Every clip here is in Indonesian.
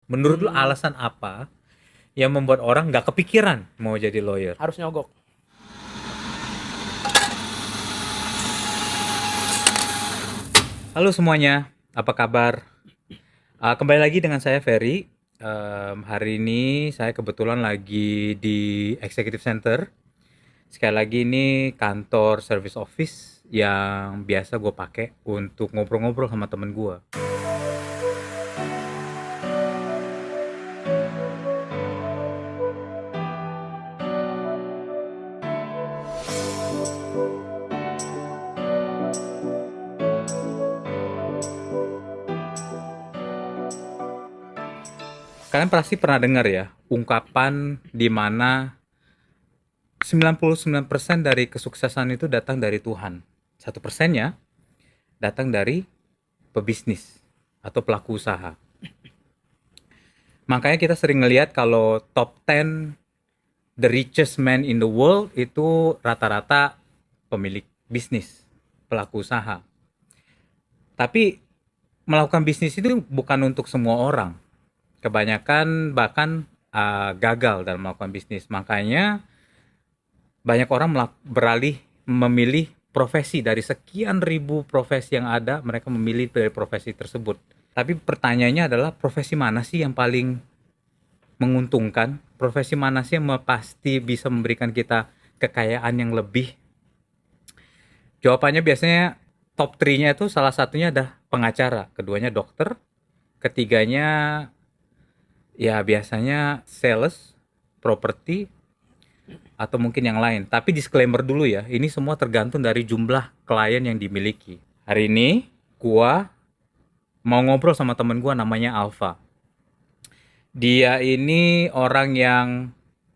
Menurut lu alasan apa yang membuat orang nggak kepikiran mau jadi lawyer? Harus nyogok. Halo semuanya, apa kabar? Kembali lagi dengan saya Ferry. Hari ini saya kebetulan lagi di Executive Center. Sekali lagi ini kantor service office yang biasa gue pakai untuk ngobrol-ngobrol sama temen gue. Kalian pasti pernah dengar ya, ungkapan di mana 99% dari kesuksesan itu datang dari Tuhan. 1%-nya datang dari pebisnis atau pelaku usaha. Makanya kita sering ngelihat kalau top 10 the richest man in the world itu rata-rata pemilik bisnis, pelaku usaha. Tapi melakukan bisnis itu bukan untuk semua orang. Kebanyakan bahkan gagal dalam melakukan bisnis. Makanya banyak orang beralih memilih profesi dari sekian ribu profesi yang ada, mereka memilih dari profesi tersebut. Tapi pertanyaannya adalah profesi mana sih yang paling menguntungkan? Profesi mana sih yang pasti bisa memberikan kita kekayaan yang lebih? Jawabannya biasanya top 3-nya itu salah satunya ada pengacara, keduanya dokter, ketiganya ya biasanya sales, properti, atau mungkin yang lain. Tapi disclaimer dulu ya, ini semua tergantung dari jumlah klien yang dimiliki. Hari ini gua mau ngobrol sama temen gua namanya Alfa. Dia ini orang yang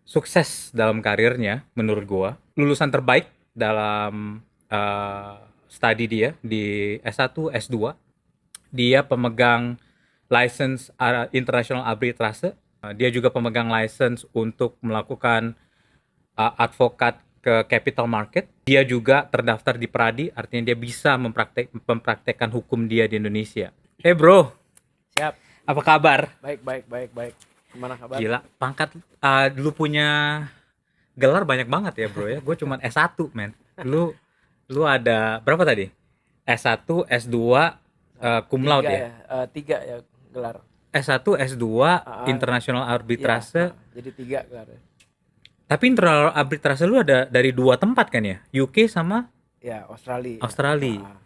sukses dalam karirnya menurut gua. Lulusan terbaik dalam studi dia di S1, S2. Dia pemegang license international arbitrase. Dia juga pemegang license untuk melakukan advokat ke capital market. Dia juga terdaftar di Pradi, artinya dia bisa mempraktekkan hukum dia di Indonesia. Hey bro, Siap. apa kabar? Baik, baik, baik, baik. Gimana kabar? Gila, pangkat dulu punya gelar banyak banget ya bro ya. Gue cuman S1 men. Lu ada berapa tadi? S1, S2, cum laude Tiga ya? ya, tiga ya gelar. S1, S2, Ah, international iya, arbitrase. jadi tiga gelar. Tapi international arbitrase lu ada dari dua tempat kan ya? UK sama Ya, Australia. Australia.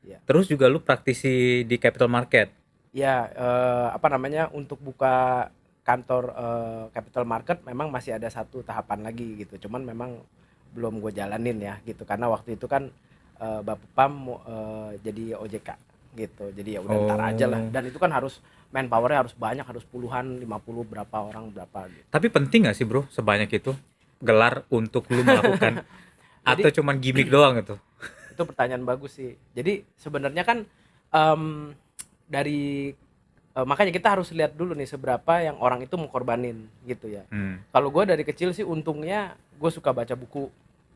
Ya. Terus juga lu praktisi di capital market. Ya, apa namanya, untuk buka kantor capital market memang masih ada satu tahapan lagi gitu. Cuman memang belum gue jalanin ya gitu. Karena waktu itu kan Bapak Pam mau jadi OJK gitu. Jadi ya udah ntar aja lah. Oh. Dan itu kan harus manpowernya harus banyak, harus puluhan, 50 berapa orang berapa gitu. Tapi penting gak sih bro sebanyak itu gelar untuk lu melakukan atau Jadi cuman gimmick doang gitu? itu pertanyaan bagus sih. Jadi sebenarnya kan em, dari makanya kita harus lihat dulu nih seberapa yang orang itu mau korbanin gitu ya. Hmm. Kalau gue dari kecil sih untungnya gue suka baca buku,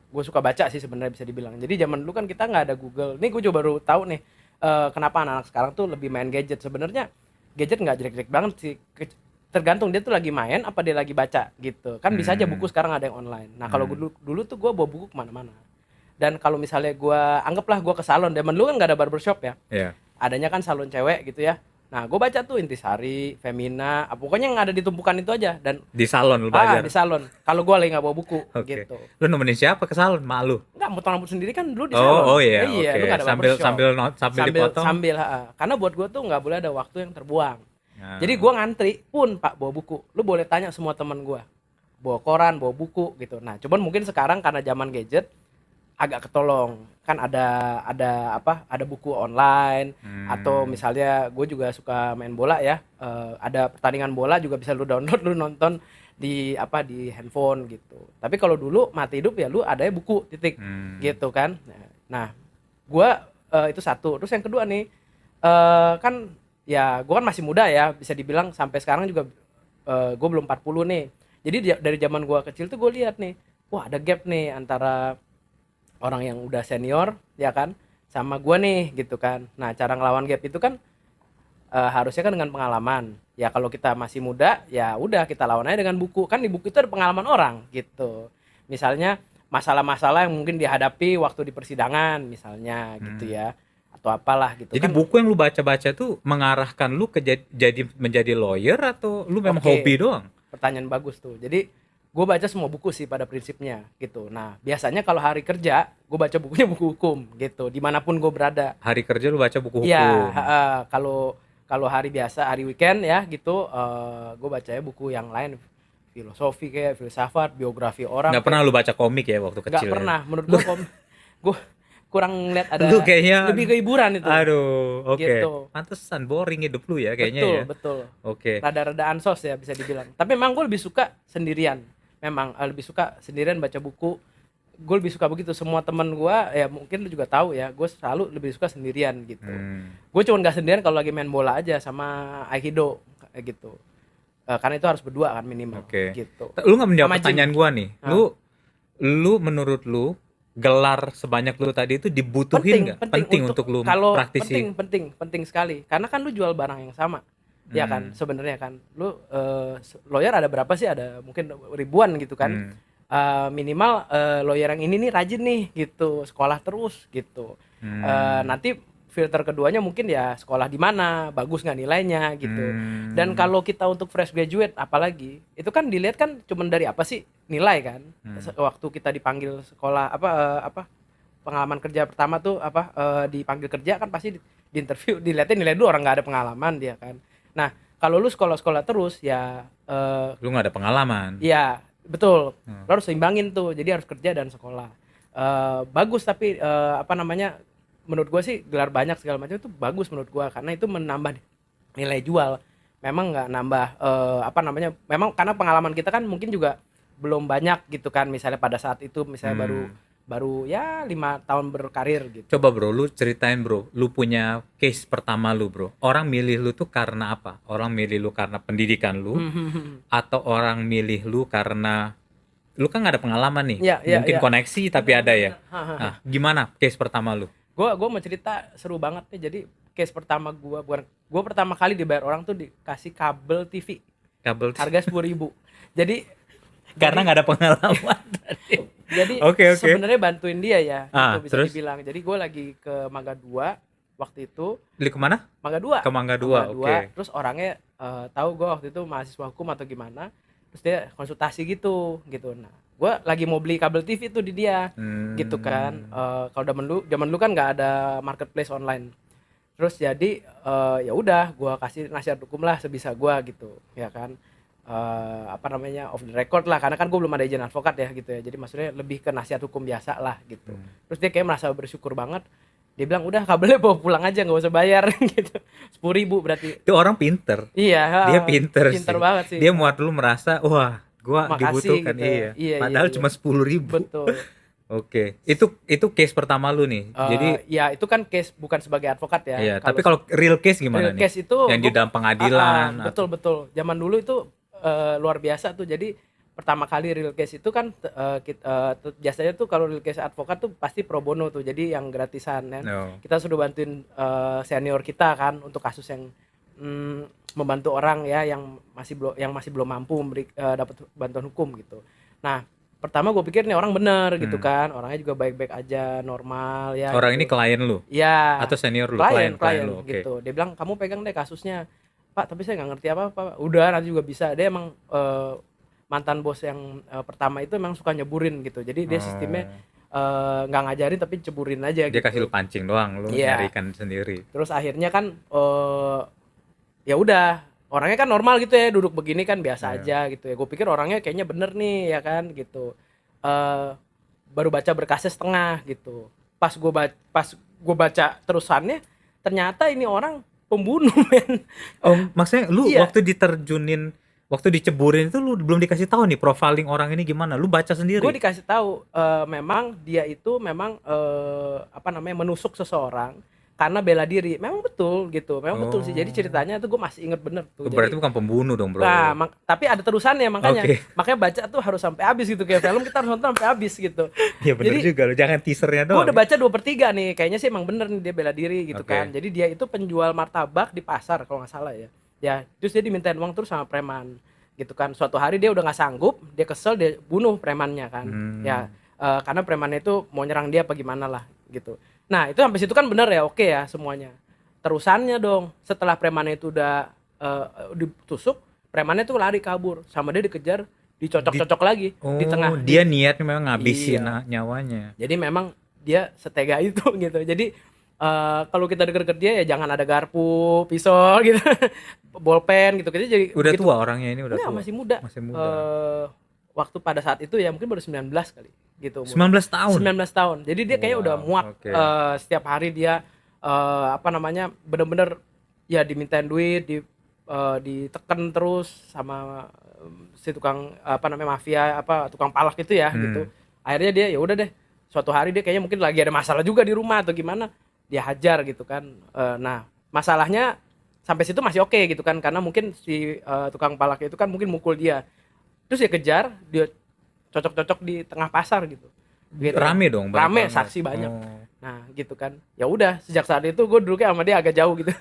gue suka baca sih sebenarnya bisa dibilang. Jadi zaman dulu kan kita nggak ada Google. Nih gue juga baru tahu nih kenapa anak-anak sekarang tuh lebih main gadget. Sebenarnya gadget nggak jelek-jelek banget sih. Tergantung dia tuh lagi main apa dia lagi baca gitu. Kan bisa aja buku Hmm. sekarang ada yang online. Nah kalau Hmm. dulu dulu tuh gue bawa buku kemana-mana. Dan kalau misalnya gue anggaplah gue ke salon, zaman dulu kan nggak ada barbershop ya, Ya. adanya kan salon cewek gitu ya. Nah gue baca tuh Intisari, Femina, pokoknya yang ada di tumpukan itu aja. Dan Di salon lu belajar. di salon kalau gue lagi nggak bawa buku Oke. gitu. Lu nemenin siapa ke salon? Malu. Nggak, motong rambut sendiri kan dulu di Oh, salon. oh ya, Iya, oke. lu nggak ada Sambil barbershop. sambil sambil sambil dipotong. sambil karena buat gue tuh nggak boleh ada waktu yang terbuang. Jadi Nah. gue ngantri pun pak bawa buku, lu boleh tanya semua teman gue bawa koran, bawa buku gitu. Nah cuman mungkin sekarang karena zaman gadget agak ketolong kan, ada buku online. Atau Hmm. misalnya gue juga suka main bola ya, ada pertandingan bola juga bisa lu download, lu nonton di handphone gitu. Tapi kalau dulu mati hidup ya lu ada ya buku titik Hmm. gitu kan. Nah gue itu satu. Terus yang kedua nih, kan ya gue kan masih muda ya, bisa dibilang sampai sekarang juga gue belum 40 nih. Jadi dari zaman gue kecil tuh gue lihat nih, wah ada gap nih antara orang yang udah senior ya kan sama gue nih gitu kan. Nah cara ngelawan gap itu kan harusnya kan dengan pengalaman Ya kalau kita masih muda, ya udah kita lawan aja dengan buku. Kan di buku itu ada pengalaman orang gitu. Misalnya masalah-masalah yang mungkin dihadapi waktu di persidangan misalnya gitu Hmm. ya. Atau apalah gitu Jadi kan. buku yang lu baca-baca tuh mengarahkan lu ke jadi menjadi lawyer atau lu memang Oke, hobi doang? pertanyaan bagus tuh. Jadi gue baca semua buku sih pada prinsipnya gitu. Nah biasanya kalau hari kerja, gue baca bukunya buku hukum gitu. Dimanapun gue berada. Hari kerja lu baca buku Iya, hukum. kalau kalau hari biasa, hari weekend ya gitu, gue bacanya buku yang lain, filosofi kayak filsafat, biografi orang Nggak pernah kayak, lu baca komik ya waktu nggak kecil ya? pernah. Menurut gue kurang ngeliat Lu ada kayaknya, lebih ke hiburan itu, aduh, oke. gitu. Pantesan boring hidup lu ya kayaknya Betul, ya. betul. Oke. Rada-rada ansos ya bisa dibilang. Tapi memang gue lebih suka sendirian. Memang lebih suka sendirian baca buku. Gue lebih suka begitu. Semua teman gue ya mungkin lu juga tahu ya, gue selalu lebih suka sendirian gitu. Hmm, Gue cuma nggak sendirian kalau lagi main bola aja sama aikido kayak gitu. Karena itu harus berdua kan minimal oke. gitu. Lu nggak menjawab Sama gym. pertanyaan gua nih. Nah, Lu menurut lu gelar sebanyak lu tadi itu penting dibutuhin nggak? penting Penting untuk untuk lu kalau praktisi. penting sekali karena kan lu jual barang yang sama ya kan Hmm, sebenarnya kan lu lawyer ada berapa sih, ada mungkin ribuan gitu kan. hmm, Minimal lawyer yang ini nih rajin nih gitu, sekolah terus gitu. hmm, Nanti filter keduanya mungkin ya sekolah di mana, bagus nggak nilainya gitu. Dan hmm, kalau kita untuk fresh graduate apalagi, itu kan dilihat kan cuman dari apa sih, nilai kan. hmm. Waktu kita dipanggil sekolah apa pengalaman kerja pertama tuh apa dipanggil kerja kan pasti di interview dilihatnya nilai dulu, orang nggak ada pengalaman dia kan. Nah kalau lu sekolah-sekolah terus ya Lu nggak ada pengalaman. iya, betul. Hmm. Lo harus seimbangin tuh. Jadi harus kerja dan sekolah. Bagus tapi apa namanya? Menurut gua sih gelar banyak segala macam itu bagus menurut gua karena itu menambah nilai jual. Memang nggak nambah apa namanya? Memang karena pengalaman kita kan mungkin juga belum banyak gitu kan. Misalnya pada saat itu misalnya baru Hmm. baru ya 5 tahun berkarir gitu. Coba bro, lu ceritain bro, lu punya case pertama lu bro. Orang milih lu tuh karena apa? Orang milih lu karena pendidikan lu, atau orang milih lu karena lu kan nggak ada pengalaman nih, Iya, iya, mungkin iya. koneksi tapi Benar, ada benar, ya. benar. Hahaha. Nah, gimana case pertama lu? Gua mau cerita seru banget nih. Jadi case pertama gua pertama kali dibayar orang tuh dikasih kabel TV Kabel harga 10.000. Jadi karena nggak ada pengalaman. jadi Oke, oke. sebenarnya bantuin dia ya, Ah, itu bisa terus dibilang. Jadi gue lagi ke Mangga 2 waktu itu, lu kemana? Mangga 2. Ke Mangga 2, oke. Terus orangnya tahu gue waktu itu mahasiswa hukum atau gimana. Terus dia konsultasi gitu. Nah, gue lagi mau beli kabel TV tuh di dia. Gitu kan. Kalau zaman dulu kan nggak ada marketplace online. Terus jadi ya udah gue kasih nasihat hukum lah sebisa gue gitu, ya kan. Apa namanya, off the record lah karena kan gue belum ada izin advokat ya gitu ya, jadi maksudnya lebih ke nasihat hukum biasa lah gitu. Terus dia kayak merasa bersyukur banget, dia bilang udah kabelnya bawa pulang aja nggak usah bayar gitu. 10.000 berarti. Itu orang pinter. Iya, Dia pinter pinter sih. banget sih. Dia muat lu merasa, wah, gua Makasih dibutuhkan, gitu. iya. Iya, Padahal iya. cuma 10.000. Betul. Oke. Itu case pertama lu nih. Jadi Ya itu kan case bukan sebagai advokat ya. iya, tapi kalau real case gimana real nih? case itu Yang di dalam pengadilan atau- betul. Zaman dulu itu luar biasa tuh. Jadi pertama kali real case itu kan biasanya tuh kalau real case advokat tuh pasti pro bono tuh. Jadi yang gratisan kan. No. Kita sudah bantuin senior kita kan untuk kasus yang membantu orang ya yang masih belum mampu dapat bantuan hukum gitu. Nah, pertama gue pikir nih orang bener gitu kan, orangnya juga baik-baik aja, normal ya Orang gitu. ini klien lu Ya, atau senior lu? klien Lu. Oke. gitu. Dia bilang kamu pegang deh kasusnya, Pak, tapi saya nggak ngerti apa-apa. Udah nanti juga bisa. Dia emang mantan bos yang pertama itu emang suka nyeburin gitu. Jadi dia sistemnya nggak ngajarin tapi ceburin aja Dia gitu. kasih lu pancing doang, lu Iya. nyarikan sendiri. Terus akhirnya kan ya udah, orangnya kan normal gitu ya, duduk begini kan biasa aja gitu ya. Gue pikir orangnya kayaknya bener nih ya kan gitu. Baru baca berkasnya setengah gitu. Pas gue baca terusannya, ternyata ini orang pembunuh, men. Oh, maksudnya lu Iya. waktu diceburin itu lu belum dikasih tahu nih profiling orang ini gimana? Lu baca sendiri. Gue dikasih tahu memang dia itu memang apa namanya, menusuk seseorang karena bela diri. Memang betul gitu, memang betul sih. Jadi ceritanya tuh gue masih inget bener tuh. Berarti Jadi, bukan pembunuh dong, bro. nah, tapi ada terusannya makanya. Oke. Makanya baca tuh harus sampai habis gitu, kayak film kita harus nonton sampai habis gitu. Iya bener Jadi juga, lu jangan teasernya gue doang. udah baca 2/3 nih, kayaknya sih emang bener nih dia bela diri gitu Oke. kan. Jadi dia itu penjual martabak di pasar kalau nggak salah ya. ya terus dia dimintain uang terus sama preman gitu kan. Suatu hari dia udah nggak sanggup, dia kesel, dia bunuh premannya kan. Ya karena premannya itu mau nyerang dia apa gimana lah gitu. Nah itu sampai situ kan bener ya, oke ya semuanya. Terusannya dong, setelah premannya itu udah ditusuk, premannya tuh lari kabur, sama dia dikejar, dicocok-cocok lagi di tengah. Dia niatnya memang ngabisin Iya. nyawanya. Jadi memang dia setega itu gitu. Jadi kalau kita deket-deket dia ya jangan ada garpu, pisau gitu, bolpen gitu. Kita jadi Udah begitu. tua orangnya ini, udah Enggak, tua. masih muda. Masih muda. Waktu pada saat itu ya mungkin baru 19 kali gitu. 19 tahun. 19 tahun. Jadi dia kayaknya udah Wow, muak. oke. Setiap hari dia apa namanya, bener-bener ya dimintain duit, ditekan terus sama si tukang apa namanya mafia, apa tukang palak itu ya gitu. Akhirnya dia ya udah deh, suatu hari dia kayaknya mungkin lagi ada masalah juga di rumah atau gimana, dia hajar gitu kan. Nah masalahnya sampai situ masih oke gitu kan, karena mungkin si tukang palak itu kan mungkin mukul dia, terus dia kejar, dia cocok-cocok di tengah pasar gitu. Rame dong, banyak Rame, banget. saksi banyak. Oh. Nah gitu kan, ya udah sejak saat itu gue duduknya sama dia agak jauh gitu.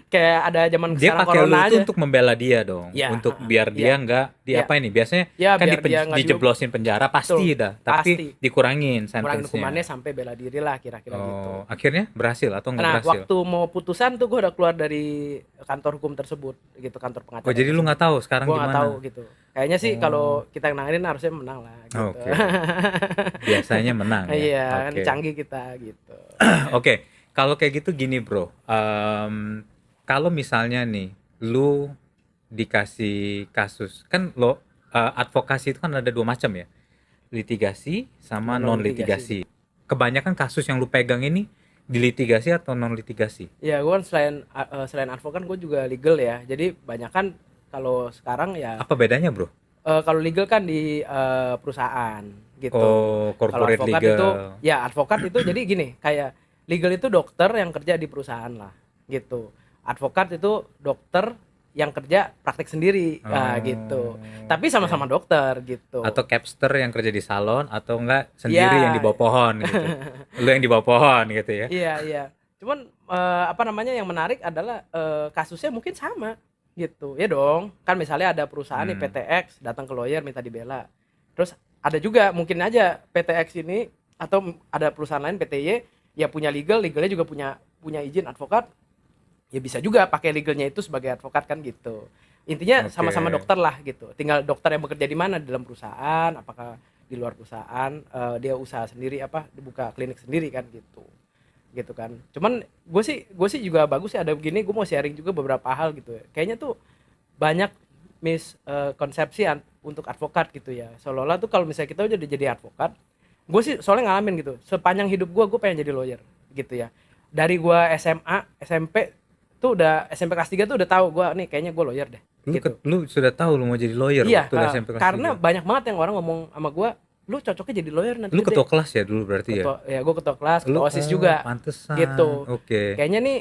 Kayak ada zaman Dia sekarang pakai lu corona itu aja. untuk membela dia dong, Ya, untuk biar iya. dia nggak Iya. diapain nih. Biasanya Ya, kan biar dia nggak dijeblosin penjara pasti Betul, dah, tapi pasti. dikurangin Kurangin sentence-nya. hukumannya sampai bela diri lah kira-kira gitu. Oh, akhirnya berhasil atau nggak Nah berhasil? waktu mau putusan tuh gue udah keluar dari kantor hukum tersebut gitu, kantor pengacara. Oh, jadi lu nggak tahu sekarang Gue gimana? nggak tahu gitu. Kayaknya sih Oh. kalau kita nanganin harusnya menang lah gitu. Oke. Biasanya menang ya. Iya, kan Oke. canggih kita gitu. Oke, kalau kayak gitu gini bro, kalau misalnya nih, lu dikasih kasus, kan lo advokasi itu kan ada dua macam ya, litigasi sama non litigasi. Kebanyakan kasus yang lu pegang ini dilitigasi atau non litigasi? Ya gue kan selain advokat gue juga legal ya. Jadi banyak kan kalau sekarang ya Apa bedanya bro? kalau legal kan di perusahaan gitu. Oh, Kalau corporate advokat legal. itu ya advokat itu jadi gini, kayak legal itu dokter yang kerja di perusahaan lah gitu. Advokat itu dokter yang kerja praktek sendiri gitu. Tapi sama-sama dokter gitu. Atau capster yang kerja di salon, atau enggak sendiri Ya. yang di bawah pohon gitu. Lu yang di bawah pohon gitu ya. Iya, iya. Cuman apa namanya yang menarik adalah kasusnya mungkin sama gitu. Ya dong. Kan misalnya ada perusahaan nih PTX datang ke lawyer minta dibela. Terus ada juga mungkin aja PTX ini atau ada perusahaan lain PTY ya punya legalnya juga punya izin advokat. Ya bisa juga pakai legalnya itu sebagai advokat kan gitu. Intinya Oke. sama-sama dokter lah gitu. Tinggal dokter yang bekerja di mana, di dalam perusahaan, apakah di luar perusahaan, dia usaha sendiri apa dibuka klinik sendiri kan gitu kan. Cuman gue sih juga bagus sih ada begini, gue mau sharing juga beberapa hal gitu ya. Kayaknya tuh banyak miskonsepsi untuk advokat gitu ya. Seolah-olah tuh kalau misalnya kita udah jadi advokat, gue sih soalnya ngalamin gitu. Sepanjang hidup gue pengen jadi lawyer gitu ya. Dari gue SMA, SMP tuh udah SMP kelas 3 tuh udah tahu gue nih kayaknya gue lawyer deh. Gitu. Lu sudah tahu lu mau jadi lawyer Iya, waktu SMP kelas karena 3? banyak banget yang orang ngomong sama gue, lu cocoknya jadi lawyer nanti. Lu gede." ketua kelas ya dulu berarti ya? Ya gue ketua kelas, ketua OSIS juga. Pantesan. Gitu. Oke. Kayaknya nih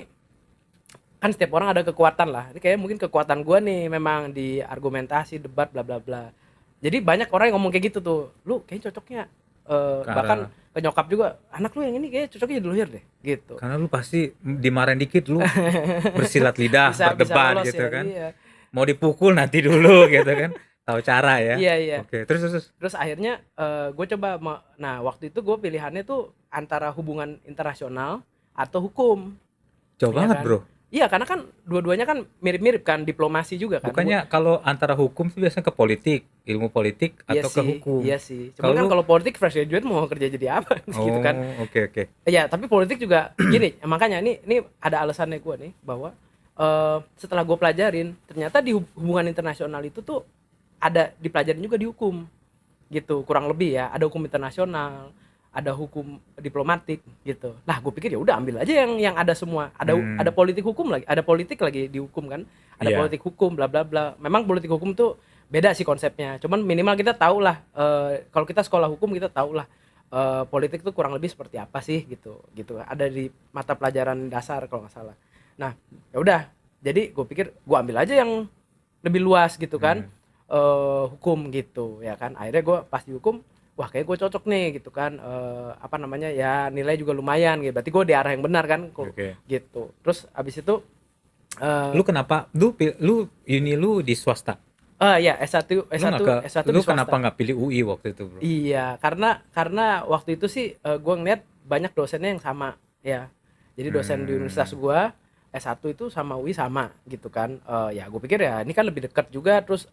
kan setiap orang ada kekuatan lah. Ini kayak mungkin kekuatan gue nih memang di argumentasi, debat, bla bla bla. Jadi banyak orang yang ngomong kayak gitu tuh. Lu kayaknya cocoknya bahkan ke nyokap juga, anak lu yang ini kayaknya cocoknya jadi lawyer deh gitu. Karena lu pasti dimarahin dikit lu bersilat lidah, Bisa berdebat lolos gitu ya, kan. iya. Mau dipukul nanti dulu gitu kan. Tahu cara ya. Iya. Oke, terus. Terus akhirnya gue coba nah waktu itu gue pilihannya tuh antara hubungan internasional atau hukum. Jauh Iya banget, kan? Bro. Iya, karena kan dua-duanya kan mirip-mirip kan, diplomasi juga kan. Bukannya kalau antara hukum sih biasanya ke politik, ilmu politik Iya atau ke sih, hukum? Iya sih. Cuma kan kalau politik fresh graduate mau kerja jadi apa gitu kan. Oh, oke. Ya, tapi politik juga gini, makanya ini ada alasannya gue nih bahwa setelah gue pelajarin, ternyata di hubungan internasional itu tuh ada dipelajarin juga di hukum. Gitu, kurang lebih ya. Ada hukum internasional, ada hukum diplomatik gitu. Nah, gue pikir ya udah ambil aja yang ada semua. Ada politik hukum lagi, ada politik lagi di hukum kan. Ada Iya. politik hukum bla bla bla. Memang politik hukum tuh beda sih konsepnya. Cuman minimal kita tahu lah kalau kita sekolah hukum kita tahu lah politik tuh kurang lebih seperti apa sih gitu. Ada di mata pelajaran dasar kalau nggak salah. Nah, ya udah. Jadi gue pikir gue ambil aja yang lebih luas gitu kan. Hukum gitu ya kan. Akhirnya gue pas di hukum, wah kayak gue cocok nih gitu kan, apa namanya ya nilai juga lumayan gitu, berarti gue di arah yang benar kan. Oke. Gitu. Terus abis itu Lu kenapa lu uni lu di swasta? Ya S1 Lu nggak S1 ke S1 lu di kenapa swasta. nggak pilih UI waktu itu, Bro? Iya, karena waktu itu sih gue ngeliat banyak dosennya yang sama ya. Jadi dosen di universitas Hmm, gua S1 itu sama UI sama gitu kan. Ya gue pikir ya ini kan lebih dekat juga, terus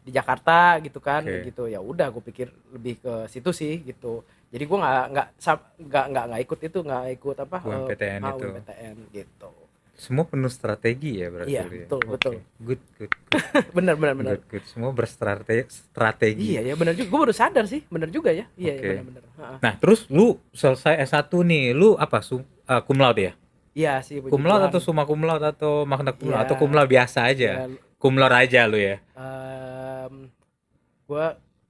di Jakarta gitu kan oke. gitu. Ya udah gue pikir lebih ke situ sih gitu. Jadi gua nggak ikut itu, nggak ikut apa UMPTN itu. UMPTN gitu. Semua penuh strategi ya berarti Iya, lu ya. betul betul. Oke, good, good, good, Benar benar benar. good, good. Semua berstrategi, strategi. Iya ya benar juga. Gue baru sadar sih, benar juga ya. Iya ya benar Oke. benar. Nah, terus lu selesai S1 nih, lu apa? Cum laude ya? Iya sih, puji Cum laude Tuhan. atau summa cum laude atau magna cum laude atau cum Iya, laude biasa aja? ya, Cum laude aja lu ya. gue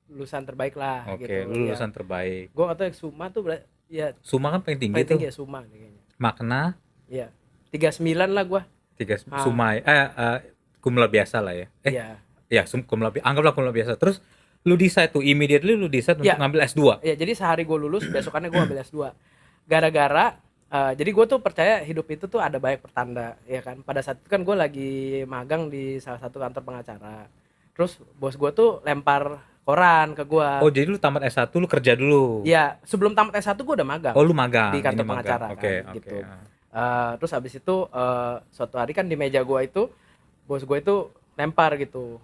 lulusan terbaik lah Oke, gitu lu ya. lulusan terbaik. Gue nggak tahu yang Suma tuh ya Summa kan paling tinggi paling tuh. tinggi ya Suma kayaknya. Makna Ya 39 lah gue. tiga Ah, summa cum laude biasa lah ya. iya. Ya, cum laude, anggaplah cum laude biasa. Terus lu decide tuh immediately lu decide untuk Ya, ngambil S2. ya jadi sehari gue lulus, besokannya gue ambil S2. Gara-gara jadi gue tuh percaya hidup itu tuh ada banyak pertanda ya kan. Pada saat itu kan gue lagi magang di salah satu kantor pengacara. Terus bos gue tuh lempar koran ke gue. Oh, jadi lu tamat S1 lu kerja dulu. Ya, sebelum tamat S1 gue udah magang Oh, lu di magang, ini kantor magang. pengacara Oke, kan oke. gitu. Terus habis itu suatu hari kan di meja gue itu bos gue itu lempar gitu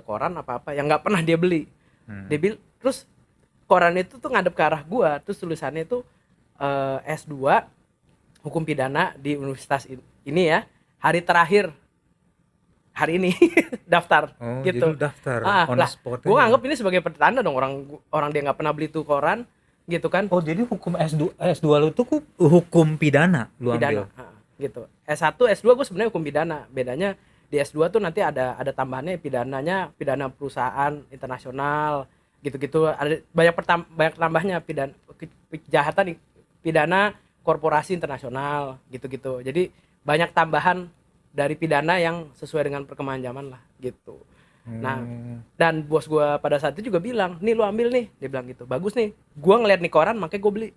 koran apa-apa yang nggak pernah dia beli. Hmm. Terus koran itu tuh ngadep ke arah gue, terus tulisannya itu S2 hukum pidana di universitas ini ya, hari terakhir hari ini daftar Oh, jadi gitu. lu daftar on the Lah, spot gue aja. nganggap ini sebagai pertanda dong, orang orang dia nggak pernah beli tuh koran gitu kan. Oh, jadi hukum S2 lu tuh hukum pidana lu ambil. Pidana gitu. S1 S2 gue sebenarnya hukum pidana, bedanya di S2 tuh nanti ada tambahannya pidananya pidana perusahaan internasional gitu-gitu, ada banyak tambahnya kejahatan pidana korporasi internasional gitu-gitu, jadi banyak tambahan dari pidana yang sesuai dengan perkembangan zaman lah gitu. Nah, Hmm. dan bos gue pada saat itu juga bilang, nih lu ambil nih, dia bilang gitu, bagus nih, gue ngeliat nih koran makanya gue beli,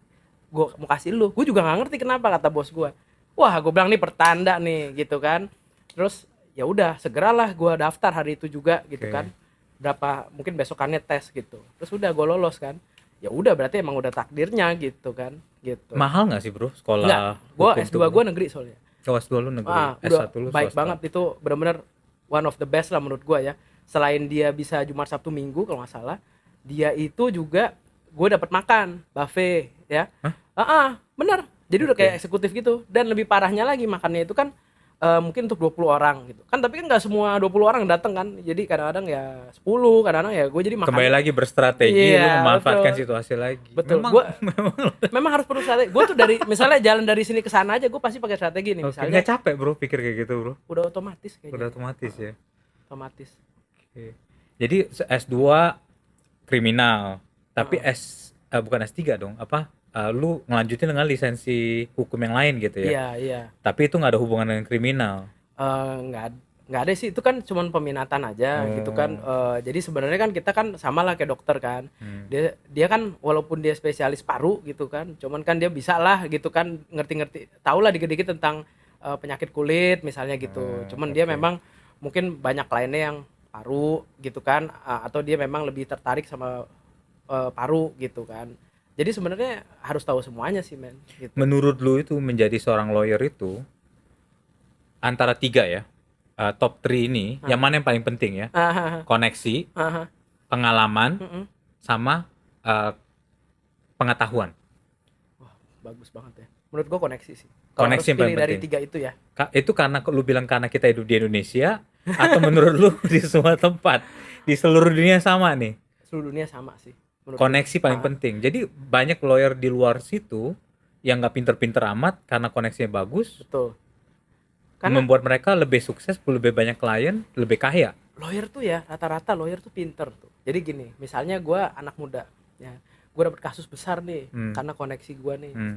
gue mau kasih lu. Gue juga nggak ngerti kenapa, kata bos gue. Wah, gue bilang nih pertanda nih gitu kan. Terus ya udah segeralah gue daftar hari itu juga gitu kan. Oke. Berapa mungkin besokannya tes gitu. Terus udah gue lolos kan. Ya udah berarti emang udah takdirnya gitu kan. Gitu. Mahal nggak sih, Bro, Enggak, sekolah gue hukum tuh, S2 Bro? gue negeri soalnya. Oh, S2 lu negeri, Udah S1 lu baik swasta. banget, itu benar-benar one of the best lah menurut gue ya. Selain dia bisa Jumat Sabtu Minggu kalau nggak salah, dia itu juga gue dapat makan buffet ya. Hah? Bener, jadi udah kayak Oke. eksekutif gitu. Dan lebih parahnya lagi, makannya itu kan mungkin untuk 20 orang gitu kan, tapi kan nggak semua 20 orang datang kan, jadi kadang-kadang ya 10, kadang-kadang ya gue jadi Kembali makan. lagi berstrategi, lu Iya memanfaatkan betul situasi lagi. betul. Memang Gue memang harus perlu strategi. Gue tuh dari misalnya jalan dari sini ke sana aja gue pasti pakai strategi nih, oke, misalnya nggak capek, Bro, pikir kayak gitu, Bro? udah otomatis kayaknya Udah ya. otomatis ya. Otomatis. Oke. Jadi S2 kriminal, tapi Heeh. bukan S3 dong, apa? Lu ngelanjutin dengan lisensi hukum yang lain gitu ya. Iya iya. Tapi itu nggak ada hubungan dengan kriminal. Nggak ada sih, itu kan cuman peminatan aja gitu kan. Oh. Jadi sebenarnya kan kita kan sama lah kayak dokter kan. Hmm. Dia kan walaupun dia spesialis paru gitu kan, cuman kan dia bisa lah gitu kan, ngerti-ngerti, tahu lah dikit-dikit tentang penyakit kulit misalnya gitu. Cuman dia Oke. memang mungkin banyak kliennya yang paru gitu kan, atau dia memang lebih tertarik sama paru gitu kan. Jadi sebenarnya harus tahu semuanya sih men gitu. Menurut lu itu menjadi seorang lawyer itu antara tiga ya, top 3 ini, yang mana yang paling penting ya? Ah, Koneksi, ah, ah, pengalaman, mm-mm. sama pengetahuan. Wah, bagus banget ya. Menurut gua koneksi sih. Kalau harus Koneksi yang paling pilih dari penting. tiga itu ya. Itu karena lu bilang karena kita hidup di Indonesia, atau menurut lu di semua tempat di seluruh dunia sama nih? Seluruh dunia sama sih. Menurut Koneksi gua. paling penting. Jadi banyak lawyer di luar situ yang nggak pinter-pinter amat karena koneksinya bagus, Betul. Karena membuat mereka lebih sukses, lebih banyak klien, lebih kaya. lawyer tuh ya, rata-rata lawyer tuh pinter tuh. Jadi gini, misalnya gua anak muda, ya, gua dapet kasus besar nih, karena koneksi gua nih. Hmm.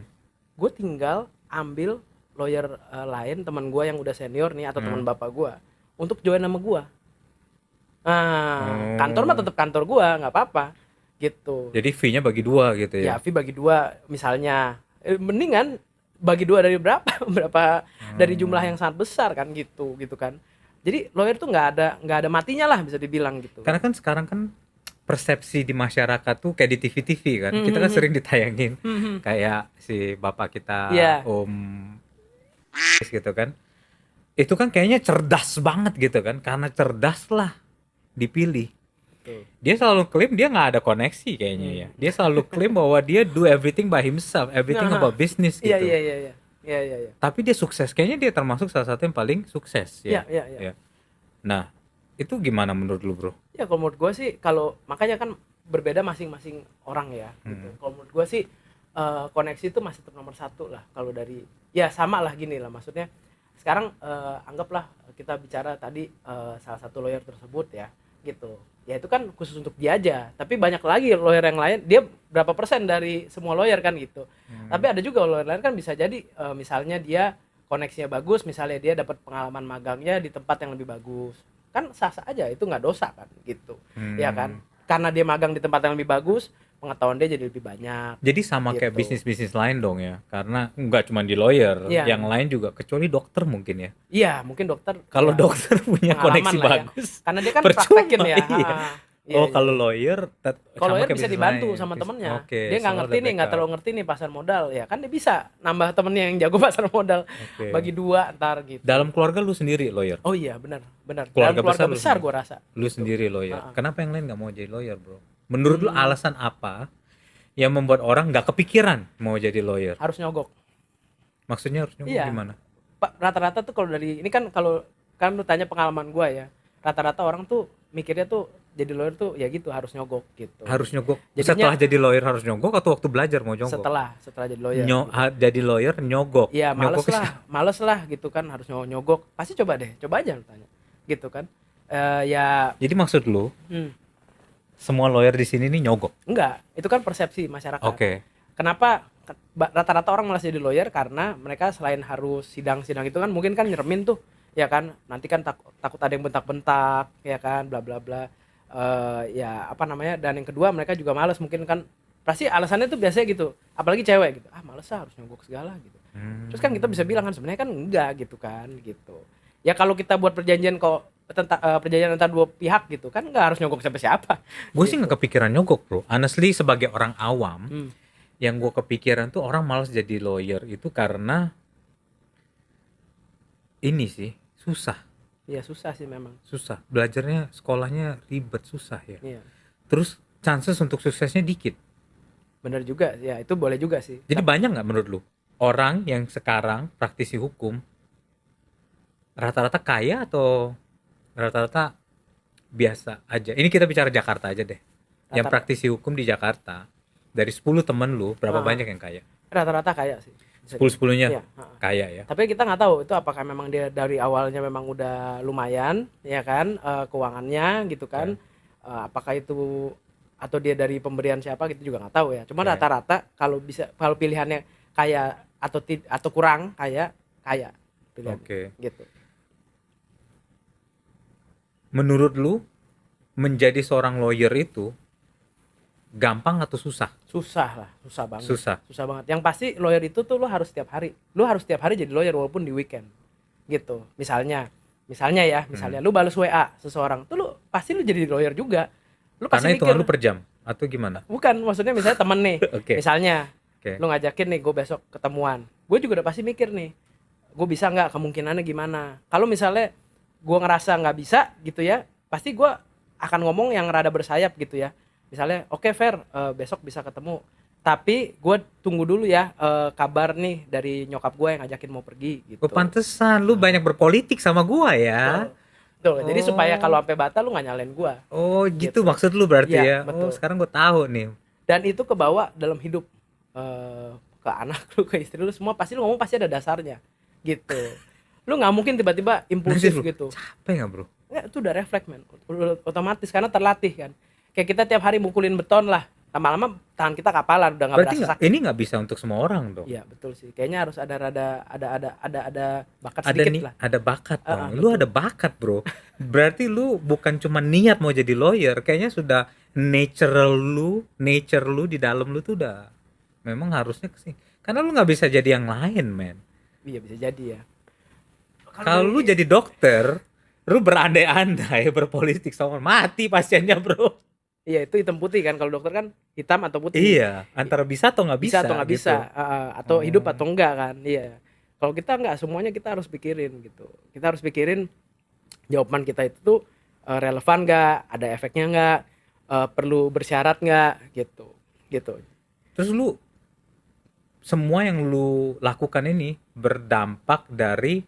Gue tinggal ambil lawyer lain, teman gua yang udah senior nih, atau teman bapak gua, untuk join sama gua. Kantor mah tetap kantor gua, nggak apa-apa, gitu. Jadi fee-nya bagi dua gitu Ya, ya. fee bagi dua misalnya. Mendingan bagi dua dari berapa berapa dari jumlah yang sangat besar kan gitu kan. Jadi lawyer tuh nggak ada matinya lah bisa dibilang gitu. Karena kan sekarang kan persepsi di masyarakat tuh kayak di TV-TV kan. Kita kan sering ditayangin kayak si bapak kita Iya. Om gitu kan. Itu kan kayaknya cerdas banget gitu kan. Karena cerdas lah dipilih. Betul. Dia selalu klaim dia nggak ada koneksi kayaknya ya. Dia selalu klaim bahwa dia do everything by himself, everything Nah, about business gitu. Iya. Iya. Tapi dia sukses. Kayaknya dia termasuk salah satu yang paling sukses ya. Iya. Ya. Nah, itu gimana menurut lu, Bro? Ya kalau menurut gue sih, kalau makanya kan berbeda masing-masing orang ya gitu. Kalau menurut gue sih koneksi itu masih tetap nomor satu lah. Kalau dari ya sama lah gini lah, maksudnya sekarang anggaplah kita bicara tadi salah satu lawyer tersebut ya gitu. Ya itu kan khusus untuk dia aja. Tapi banyak lagi lawyer yang lain, dia berapa persen dari semua lawyer kan gitu. Tapi ada juga lawyer lain kan bisa jadi misalnya dia koneksinya bagus, misalnya dia dapat pengalaman magangnya di tempat yang lebih bagus, kan sah-sah aja, itu nggak dosa kan gitu. Ya kan, karena dia magang di tempat yang lebih bagus, pengetahuan dia jadi lebih banyak. Jadi sama kayak Gitu. bisnis-bisnis lain dong ya. Karena nggak cuma di lawyer, Iya. yang lain juga kecuali dokter mungkin ya. Iya, mungkin dokter Kalau ya, dokter punya pengalaman koneksi lah ya. bagus. Karena dia kan percuma, praktekin ya. iya. Iya, Oh, iya. kalau lawyer Kalau lawyer kayak bisa bisnis dibantu lain. sama temennya. Oke, Dia nggak soal ngerti ada nih, nggak backup. terlalu ngerti nih pasar modal, ya kan dia bisa nambah temennya yang jago pasar modal, Oke. bagi dua ntar gitu. Dalam keluarga lu sendiri lawyer. Oh iya, benar. Keluarga Dalam keluarga besar lu besar sendiri. gue rasa. Lu sendiri lawyer. Ha-ha. Kenapa yang lain nggak mau jadi lawyer, Bro? Menurut lu alasan apa yang membuat orang nggak kepikiran mau jadi lawyer? Harus nyogok. Maksudnya harus Iya. gimana? Pak, rata-rata tuh kalau dari ini kan, kalau kan lu tanya pengalaman gua ya, rata-rata orang tuh mikirnya tuh jadi lawyer tuh ya gitu, harus nyogok gitu. Harus nyogok. Jadinya- Setelah jadi lawyer harus nyogok atau waktu belajar mau nyogok? setelah jadi lawyer. Jadi lawyer nyogok. Iya, Nyogok ke males lah gitu kan, harus nyogok. Pasti coba aja lu tanya. Gitu kan. Ya Jadi maksud lu semua lawyer di sini nih nyogok? enggak, itu kan persepsi masyarakat. Oke. Kenapa rata-rata orang malas jadi lawyer? Karena mereka selain harus sidang-sidang itu kan mungkin kan nyeremin tuh, ya kan, nanti kan takut ada yang bentak-bentak, ya kan, bla bla bla. Ya apa namanya, dan yang kedua mereka juga malas mungkin kan, pasti alasannya tuh biasanya gitu, apalagi cewek gitu, males lah harus nyogok segala gitu. Terus kan kita bisa bilang kan sebenarnya kan enggak gitu kan gitu. Ya kalau kita buat perjanjian kok tentang perjanjian antara dua pihak gitu kan, nggak harus nyogok siapa-siapa. Gue sih nggak kepikiran nyogok, Bro. Honestly, sebagai orang awam, Hmm. yang gue kepikiran tuh orang malas jadi lawyer itu karena ini sih susah. Ya susah sih memang. Susah. Belajarnya, sekolahnya ribet, susah ya. Iya. Terus chances untuk suksesnya dikit. Bener juga, ya itu boleh juga sih. Jadi banyak nggak menurut lu orang yang sekarang praktisi hukum rata-rata kaya atau rata-rata biasa aja? Ini kita bicara Jakarta aja deh. Yang Rata- praktisi hukum di Jakarta, dari 10 temen lu, berapa Ah. banyak yang kaya? Rata-rata kaya sih. 10-10-nya Iya, kaya ya? tapi kita nggak tahu itu apakah memang dia dari awalnya memang udah lumayan, ya kan, keuangannya gitu kan. Apakah itu atau dia dari pemberian siapa, kita juga nggak tahu ya. Cuma Oke. rata-rata kalau pilihannya kaya atau kurang kaya pilihan. Oke. Gitu. Menurut lu menjadi seorang lawyer itu gampang atau susah? Susah lah, susah banget. Susah. Susah banget. Yang pasti lawyer itu tuh lu harus setiap hari. Lu harus setiap hari jadi lawyer walaupun di weekend. Gitu. Misalnya lu balas WA seseorang, tuh lu pasti lu jadi lawyer juga. Lu pasti Karena hitungan mikir. lu per jam atau gimana? Bukan, maksudnya misalnya temen nih. Oke. Misalnya Oke. lu ngajakin nih gue besok ketemuan. Gue juga udah pasti mikir nih, gue bisa nggak, kemungkinannya gimana. Kalau misalnya gue ngerasa nggak bisa gitu ya, pasti gue akan ngomong yang rada bersayap gitu ya. Misalnya, oke, Fer, besok bisa ketemu, tapi gue tunggu dulu ya kabar nih dari nyokap gue yang ngajakin mau pergi gitu. Oh, pantesan lu banyak berpolitik sama gua ya. Tuh, jadi Oh. supaya kalau sampai batal lu nggak nyalain gue. Oh, gitu Gitu. maksud lu berarti Iya, ya. betul. Oh, sekarang gua tahu nih. Dan itu kebawa dalam hidup, ke anak lu, ke istri lu, semua pasti lu ngomong pasti ada dasarnya gitu. Lu nggak mungkin tiba-tiba impulsif Nanti lu gitu. capek nggak, Bro? Nggak, itu udah refleks, men. Udah otomatis karena terlatih kan. Kayak kita tiap hari mukulin beton lah, lama-lama tangan kita kapalan, udah nggak Berarti berasa sakit. ini nggak bisa untuk semua orang dong. Iya, betul sih. Kayaknya harus ada bakat Ada sedikit nih, lah. ada bakat dong. Lu betul. ada bakat, Bro. Berarti lu bukan cuma niat mau jadi lawyer, kayaknya sudah nature lu di dalam lu tuh udah memang harusnya ke sini. Karena lu nggak bisa jadi yang lain, men. Iya bisa jadi ya. Kalau lu jadi dokter, lu berandai-andai berpolitik sama mati pasiennya, bro. Iya itu hitam putih kan, kalau dokter kan hitam atau putih. Iya, antara bisa atau nggak Bisa bisa atau nggak bisa, gitu. atau hidup Oh. atau enggak kan. Iya. Kalau kita nggak, semuanya kita harus pikirin gitu. Kita harus pikirin jawaban kita itu tuh relevan nggak, ada efeknya nggak, perlu bersyarat nggak gitu. Gitu. Terus lu semua yang lu lakukan ini berdampak dari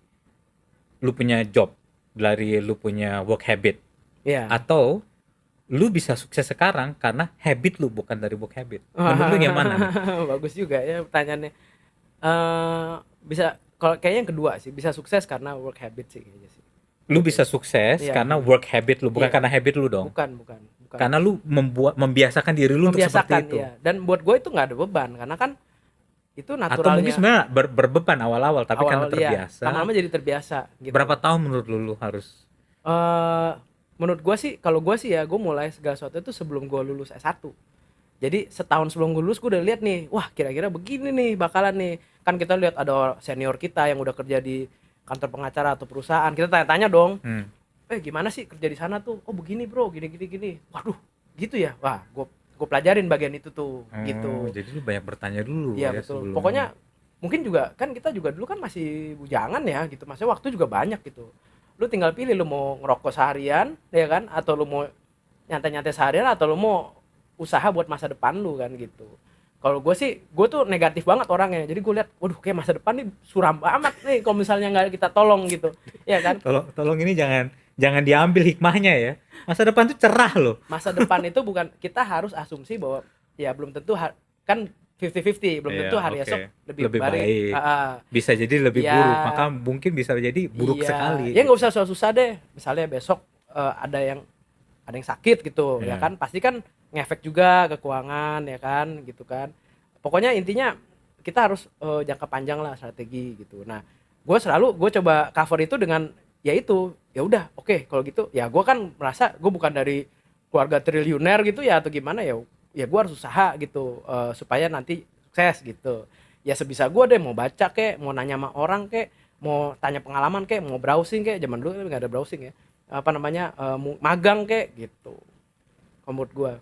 lu punya job, dari lu punya work habit, Iya. atau lu bisa sukses sekarang karena habit lu bukan dari work habit. Menurut lu gimana nih? Bagus juga ya pertanyaannya. Bisa, kalau kayaknya yang kedua sih, bisa sukses karena work habit sih kayaknya sih. Lu Gitu. bisa sukses Iya. karena work habit lu, bukan Iya. karena habit lu dong. Bukan. Karena lu membiasakan diri lu untuk seperti Membiasakan itu. ya. Dan buat gue itu nggak ada beban karena kan itu Atau mungkin naturalnya. sebenarnya berbeban awal-awal, tapi karena Awal-awal iya, terbiasa. lama-lama jadi terbiasa gitu. Berapa tahun menurut lu harus? Eh, menurut gua sih, kalau gua sih ya, gua mulai segala sesuatu itu sebelum gua lulus S1. Jadi setahun sebelum gua lulus gua udah lihat nih, wah kira-kira begini nih bakalan nih. Kan kita lihat ada senior kita yang udah kerja di kantor pengacara atau perusahaan. Kita tanya-tanya dong, Hmm. gimana sih kerja di sana tuh? Oh begini bro, gini. Waduh, gitu ya. Wah, gua pelajarin bagian itu tuh, gitu. Jadi lu banyak bertanya dulu Iya ya betul. sebelum. Pokoknya mungkin juga kan kita juga dulu kan masih bujangan ya gitu. Maksudnya waktu juga banyak gitu. Lu tinggal pilih lu mau ngerokok seharian ya kan, atau lu mau nyantai-nyantai seharian, atau lu mau usaha buat masa depan lu kan gitu. Kalau gue sih, gue tuh negatif banget orangnya. Jadi gue lihat, waduh kayak masa depan nih suram amat nih kalau misalnya nggak kita tolong gitu. Ya kan? Tolong ini jangan diambil hikmahnya ya. Masa depan tuh cerah loh. Masa depan itu bukan, kita harus asumsi bahwa ya belum tentu kan 50-50, belum Iya, tentu hari oke. esok lebih Lebih baik. baik. Bisa jadi lebih Iya. buruk, maka mungkin bisa jadi buruk Iya. sekali. Ya nggak usah susah-susah deh. Misalnya besok ada yang sakit gitu, ya Iya. kan? Pasti kan ngefek juga ke keuangan, ya kan? Gitu kan. Pokoknya intinya kita harus jangka panjang lah strategi gitu. Nah, gue coba cover itu dengan ya itu, ya udah, oke, kalau gitu ya gue kan merasa gue bukan dari keluarga triliuner gitu ya atau gimana ya. Ya gue harus usaha gitu supaya nanti sukses gitu. Ya sebisa gue deh, mau baca kek, mau nanya sama orang kek, mau tanya pengalaman kek, mau browsing kek. Zaman dulu kan nggak ada browsing ya, apa namanya, magang kek gitu. Kalau menurut gue.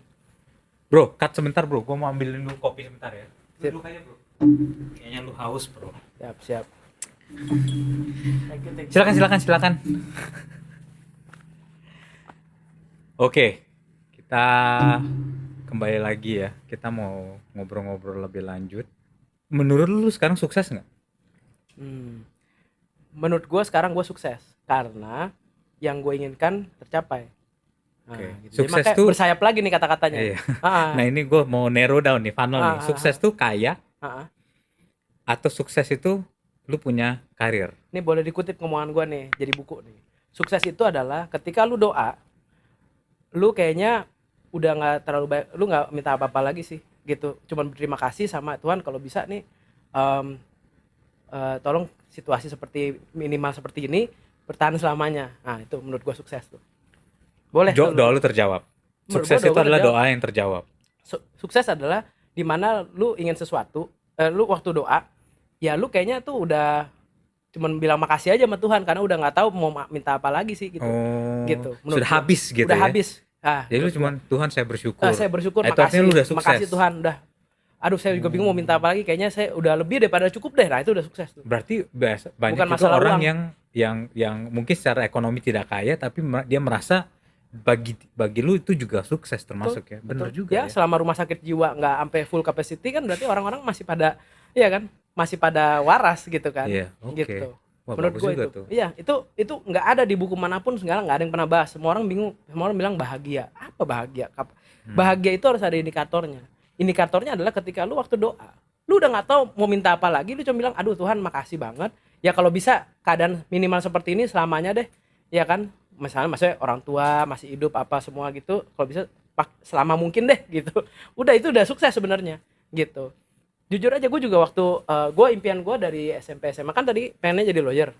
Bro, cut sebentar bro, gua mau ambilin dulu kopi sebentar ya. Sip. Duduk aja bro. Kayaknya lu haus bro. Siap. Thank you. Silakan. Oke, kita kembali lagi ya. Kita mau ngobrol-ngobrol lebih lanjut. Menurut lu sekarang sukses nggak? Menurut gue sekarang gue sukses karena yang gue inginkan tercapai. Nah, Oke. gitu. Jadi Sukses makanya tuh- bersayap lagi nih kata-katanya. Iya. Ah, Nah ini gue mau narrow down nih funnel nih. Sukses tuh kaya ah. atau sukses itu lu punya karir. Ini boleh dikutip ngomongan gue nih, jadi buku nih. Sukses itu adalah ketika lu doa, lu kayaknya udah nggak terlalu baik, lu nggak minta apa-apa lagi sih, gitu. Cuman berterima kasih sama Tuhan kalau bisa nih, tolong situasi seperti minimal seperti ini bertahan selamanya. Nah itu menurut gue sukses tuh. Boleh. tuh lu. Doa lu terjawab. Menurut Sukses gua doa itu gua adalah terjawab. doa yang terjawab. Sukses adalah dimana lu ingin sesuatu, lu waktu doa, ya lu kayaknya tuh udah cuman bilang makasih aja sama Tuhan karena udah nggak tahu mau minta apa lagi sih gitu. Oh, Gitu, menurut sudah gua. habis gitu Udah ya. habis. Jadi lu menurut cuman Tuhan saya bersyukur. gua. Saya bersyukur, Itu makasih. artinya lu udah sukses. Makasih Tuhan, udah. Aduh, saya juga bingung mau minta apa lagi. Kayaknya saya udah lebih daripada cukup deh. Nah, itu udah sukses tuh. Berarti banyak Bukan juga masalah orang uang. yang mungkin secara ekonomi tidak kaya tapi dia merasa bagi lu itu juga sukses termasuk ya. Bener Betul. juga Ya, ya. selama rumah sakit jiwa nggak sampai full capacity kan berarti orang-orang masih pada, iya kan? Masih pada waras gitu kan. Iya, oke. Gitu. Wah, Menurut bagus gue juga itu. tuh. Iya, itu nggak ada di buku manapun, sekarang nggak ada yang pernah bahas. Semua orang bingung, semua orang bilang bahagia. Apa bahagia? Bahagia itu harus ada indikatornya. Indikatornya adalah ketika lu waktu doa, lu udah nggak tahu mau minta apa lagi, lu cuma bilang, aduh Tuhan makasih banget. Ya kalau bisa keadaan minimal seperti ini selamanya deh, ya kan? Maksudnya orang tua masih hidup apa semua gitu, kalau bisa selama mungkin deh gitu. Udah, itu udah sukses sebenarnya gitu. Jujur aja gue juga waktu gue impian gue dari SMP SMA kan tadi pengennya jadi lawyer.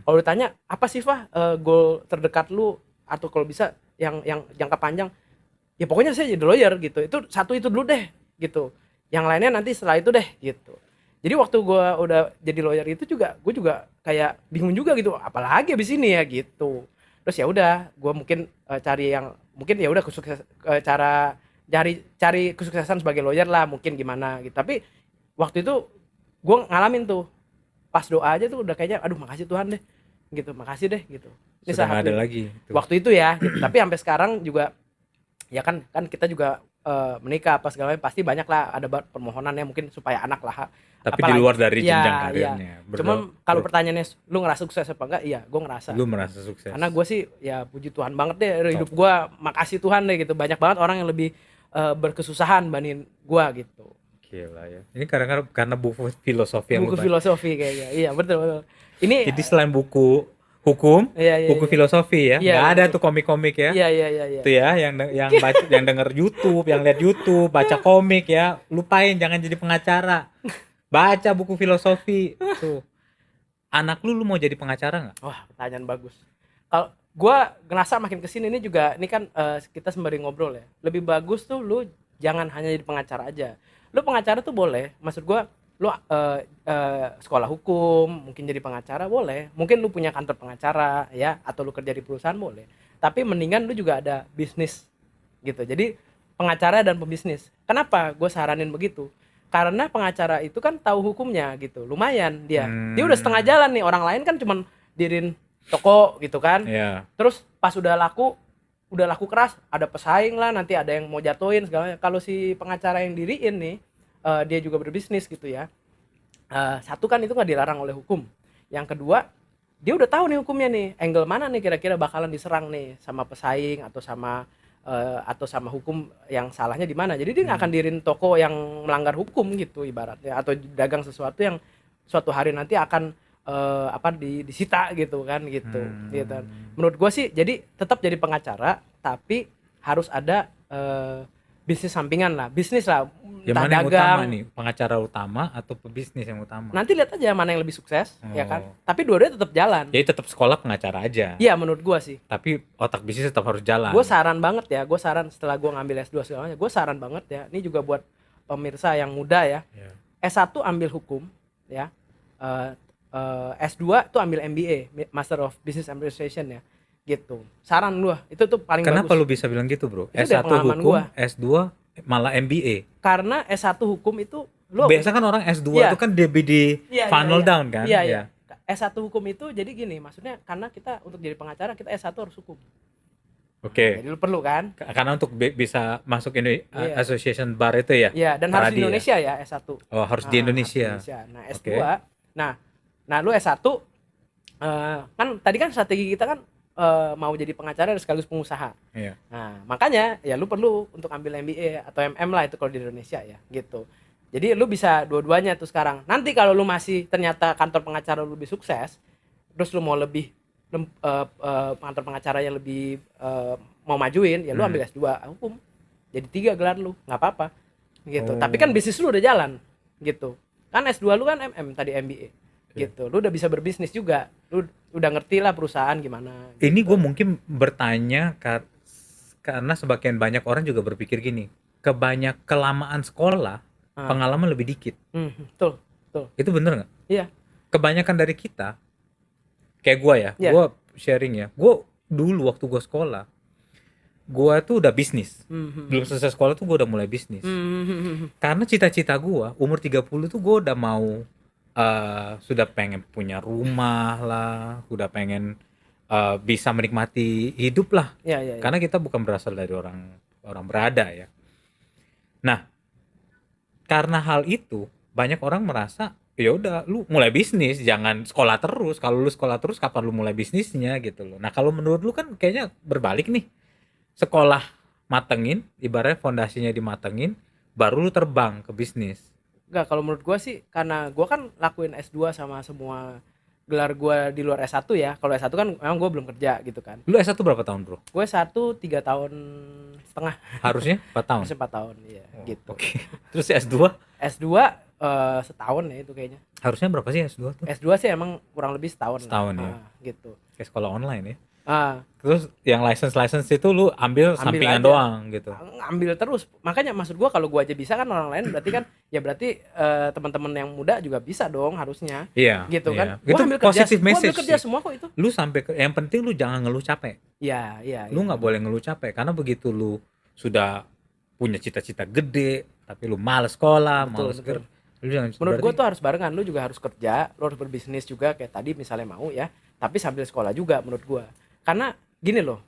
Kalau ditanya apa sih Fah goal terdekat lu atau kalau bisa yang jangka panjang, ya pokoknya saya jadi lawyer gitu. Itu satu itu dulu deh gitu. Yang lainnya nanti setelah itu deh gitu. Jadi waktu gue udah jadi lawyer itu juga gue juga kayak bingung juga gitu, apalagi abis ini ya gitu. Terus ya udah gue mungkin cari yang mungkin ya udah cara cari kesuksesan sebagai lawyer lah mungkin gimana gitu. Tapi waktu itu gue ngalamin tuh pas doa aja tuh udah kayaknya aduh makasih Tuhan deh gitu, makasih deh gitu. Ini Sudah nggak saat ada lagi itu. waktu itu ya gitu. Tapi sampai sekarang juga ya kan kita juga menikah apa segala macam pasti banyak lah ada permohonannya mungkin supaya anak lah Tapi di apalagi luar dari ya jenjang ya karirnya. cuman kalau pertanyaannya lu ngerasa sukses apa enggak, iya gue ngerasa lu merasa sukses. karena gue sih ya puji Tuhan banget deh Top. hidup gue, makasih Tuhan deh gitu, banyak banget orang yang lebih berkesusahan bandingin gue gitu. Gila ya. Ini karena buku filosofi yang Buku lu baca. filosofi kayaknya, iya betul betul ini Jadi selain buku hukum, iya, iya, buku iya. filosofi ya. Iya, Nggak ada betul. tuh komik-komik ya. Iya iya iya iya. Tuh ya yang baca, yang denger YouTube, yang lihat YouTube, baca komik ya. Lupain, jangan jadi pengacara. Baca buku filosofi. Tuh. Anak lu mau jadi pengacara nggak? Wah, pertanyaan bagus. Kalau gua ngerasa makin kesini ini juga, ini kan kita sembari ngobrol ya. Lebih bagus tuh lu jangan hanya jadi pengacara aja. Lu pengacara tuh boleh, maksud gua lu sekolah hukum, mungkin jadi pengacara boleh. Mungkin lu punya kantor pengacara ya, atau lu kerja di perusahaan boleh. Tapi mendingan lu juga ada bisnis gitu. Jadi pengacara dan pembisnis. Kenapa gue saranin begitu? Karena pengacara itu kan tahu hukumnya gitu, lumayan dia. Dia udah setengah jalan nih, orang lain kan cuman dirin toko gitu kan. Iya. Terus pas udah laku keras, ada pesaing lah, nanti ada yang mau jatuhin segala. Kalau si pengacara yang diriin nih, dia juga berbisnis gitu ya. Satu kan itu nggak dilarang oleh hukum. Yang kedua, dia udah tahu nih hukumnya nih, angle mana nih kira-kira bakalan diserang nih sama pesaing atau sama hukum yang salahnya di mana. Jadi dia nggak akan dirin toko yang melanggar hukum gitu ibaratnya, atau dagang sesuatu yang suatu hari nanti akan disita gitu kan gitu. Gitu. Menurut gue sih jadi tetap jadi pengacara tapi harus ada bisnis sampingan lah, bisnis lah, Yang entah mana yang utama dagang. nih? Pengacara utama atau pebisnis yang utama? Nanti lihat aja mana yang lebih sukses ya kan. Oh. Tapi dua-duanya tetap jalan. Jadi tetap sekolah pengacara aja. Iya menurut gue sih. Tapi otak bisnis tetap harus jalan. Gue saran banget ya, gue saran setelah gue ngambil S2 segalanya, gue saran banget ya, ini juga buat pemirsa yang muda ya. Ya. S1 ambil hukum ya, S2 tuh ambil MBA, Master of Business Administration ya, gitu. Saran lu, itu tuh paling Kenapa bagus. lu bisa bilang gitu, bro? Itu dari S1 pengalaman hukum, gua. S2 malah MBA. Karena S1 hukum itu lu Biasa kan orang S2 Iya. itu kan lebih di Iya, funnel iya. down kan? Iya, iya. S1 hukum itu jadi gini, maksudnya karena kita untuk jadi pengacara kita S1 harus hukum. Oke. Jadi lu perlu kan? Karena untuk bisa masuk ini Iya. Association Bar itu ya? Iya, dan harus di Paradi ya? Indonesia ya S1. Oh, harus di Indonesia. Nah, S2. Oke. Nah, lu S1 kan tadi kan strategi kita kan mau jadi pengacara dan sekaligus pengusaha. Iya. Nah, makanya ya lu perlu untuk ambil MBA atau MM lah itu kalau di Indonesia ya, gitu. Jadi lu bisa dua-duanya tuh sekarang. Nanti kalau lu masih ternyata kantor pengacara lu lebih sukses, terus lu mau lebih kantor pengacara yang lebih mau majuin, ya lu ambil S2 hukum. Jadi 3 gelar lu, nggak apa-apa. Gitu. Oh. Tapi kan bisnis lu udah jalan, gitu. Kan S2 lu kan MM tadi MBA. Gitu. Lu udah bisa berbisnis juga. Lu udah ngerti lah perusahaan gimana. Ini gue mungkin bertanya karena sebagian banyak orang juga berpikir gini, kelamaan sekolah, pengalaman lebih dikit. Betul, betul. Itu bener nggak? Iya. Kebanyakan dari kita, kayak gue ya, Iya. gue sharing ya, gue dulu waktu gue sekolah, gue tuh udah bisnis. Belum selesai sekolah tuh gue udah mulai bisnis. Karena cita-cita gue, umur 30 tuh gue udah mau, sudah pengen punya rumah lah, udah pengen bisa menikmati hidup lah. Iya, iya. Karena kita bukan berasal dari orang berada ya. Nah, karena hal itu banyak orang merasa ya udah lu mulai bisnis, jangan sekolah terus. Kalau lu sekolah terus kapan lu mulai bisnisnya gitu loh. Nah, kalau menurut lu kan kayaknya berbalik nih. Sekolah matengin, ibaratnya fondasinya dimatengin, baru lu terbang ke bisnis. Enggak, kalau menurut gua sih karena gua kan lakuin S2 sama semua gelar gua di luar S1 ya. Kalau S1 kan memang gua belum kerja gitu kan. Lu S1 berapa tahun, bro? Gue S1 3 tahun setengah, Harusnya 4 tahun. masih 4 tahun iya, gitu. Oke. Terus S2 S2 setahun ya itu kayaknya. harusnya berapa sih S2 tuh? S2 sih emang kurang lebih setahun. Setahun, ya. Gitu. Kayak sekolah online ya. Ah, Terus yang license itu lu ambil ambil sampingan aja. doang gitu. Ambil terus. Makanya maksud gua kalau gua aja bisa kan orang lain berarti kan ya berarti teman-teman yang muda juga bisa dong harusnya. Iya, Gitu kan. iya. Itu positive Gua ambil message kerja sih. semua kok itu. Lu sampai yang penting lu jangan ngeluh capek. Iya, iya, Lu iya nggak benar. boleh ngeluh capek karena begitu lu sudah punya cita-cita gede tapi lu males sekolah, Betul, males betul. lu jangan Menurut gue berarti tuh harus barengan, lu juga harus kerja, lu harus berbisnis juga kayak tadi misalnya mau ya, tapi sambil sekolah juga menurut gue. Karena gini loh,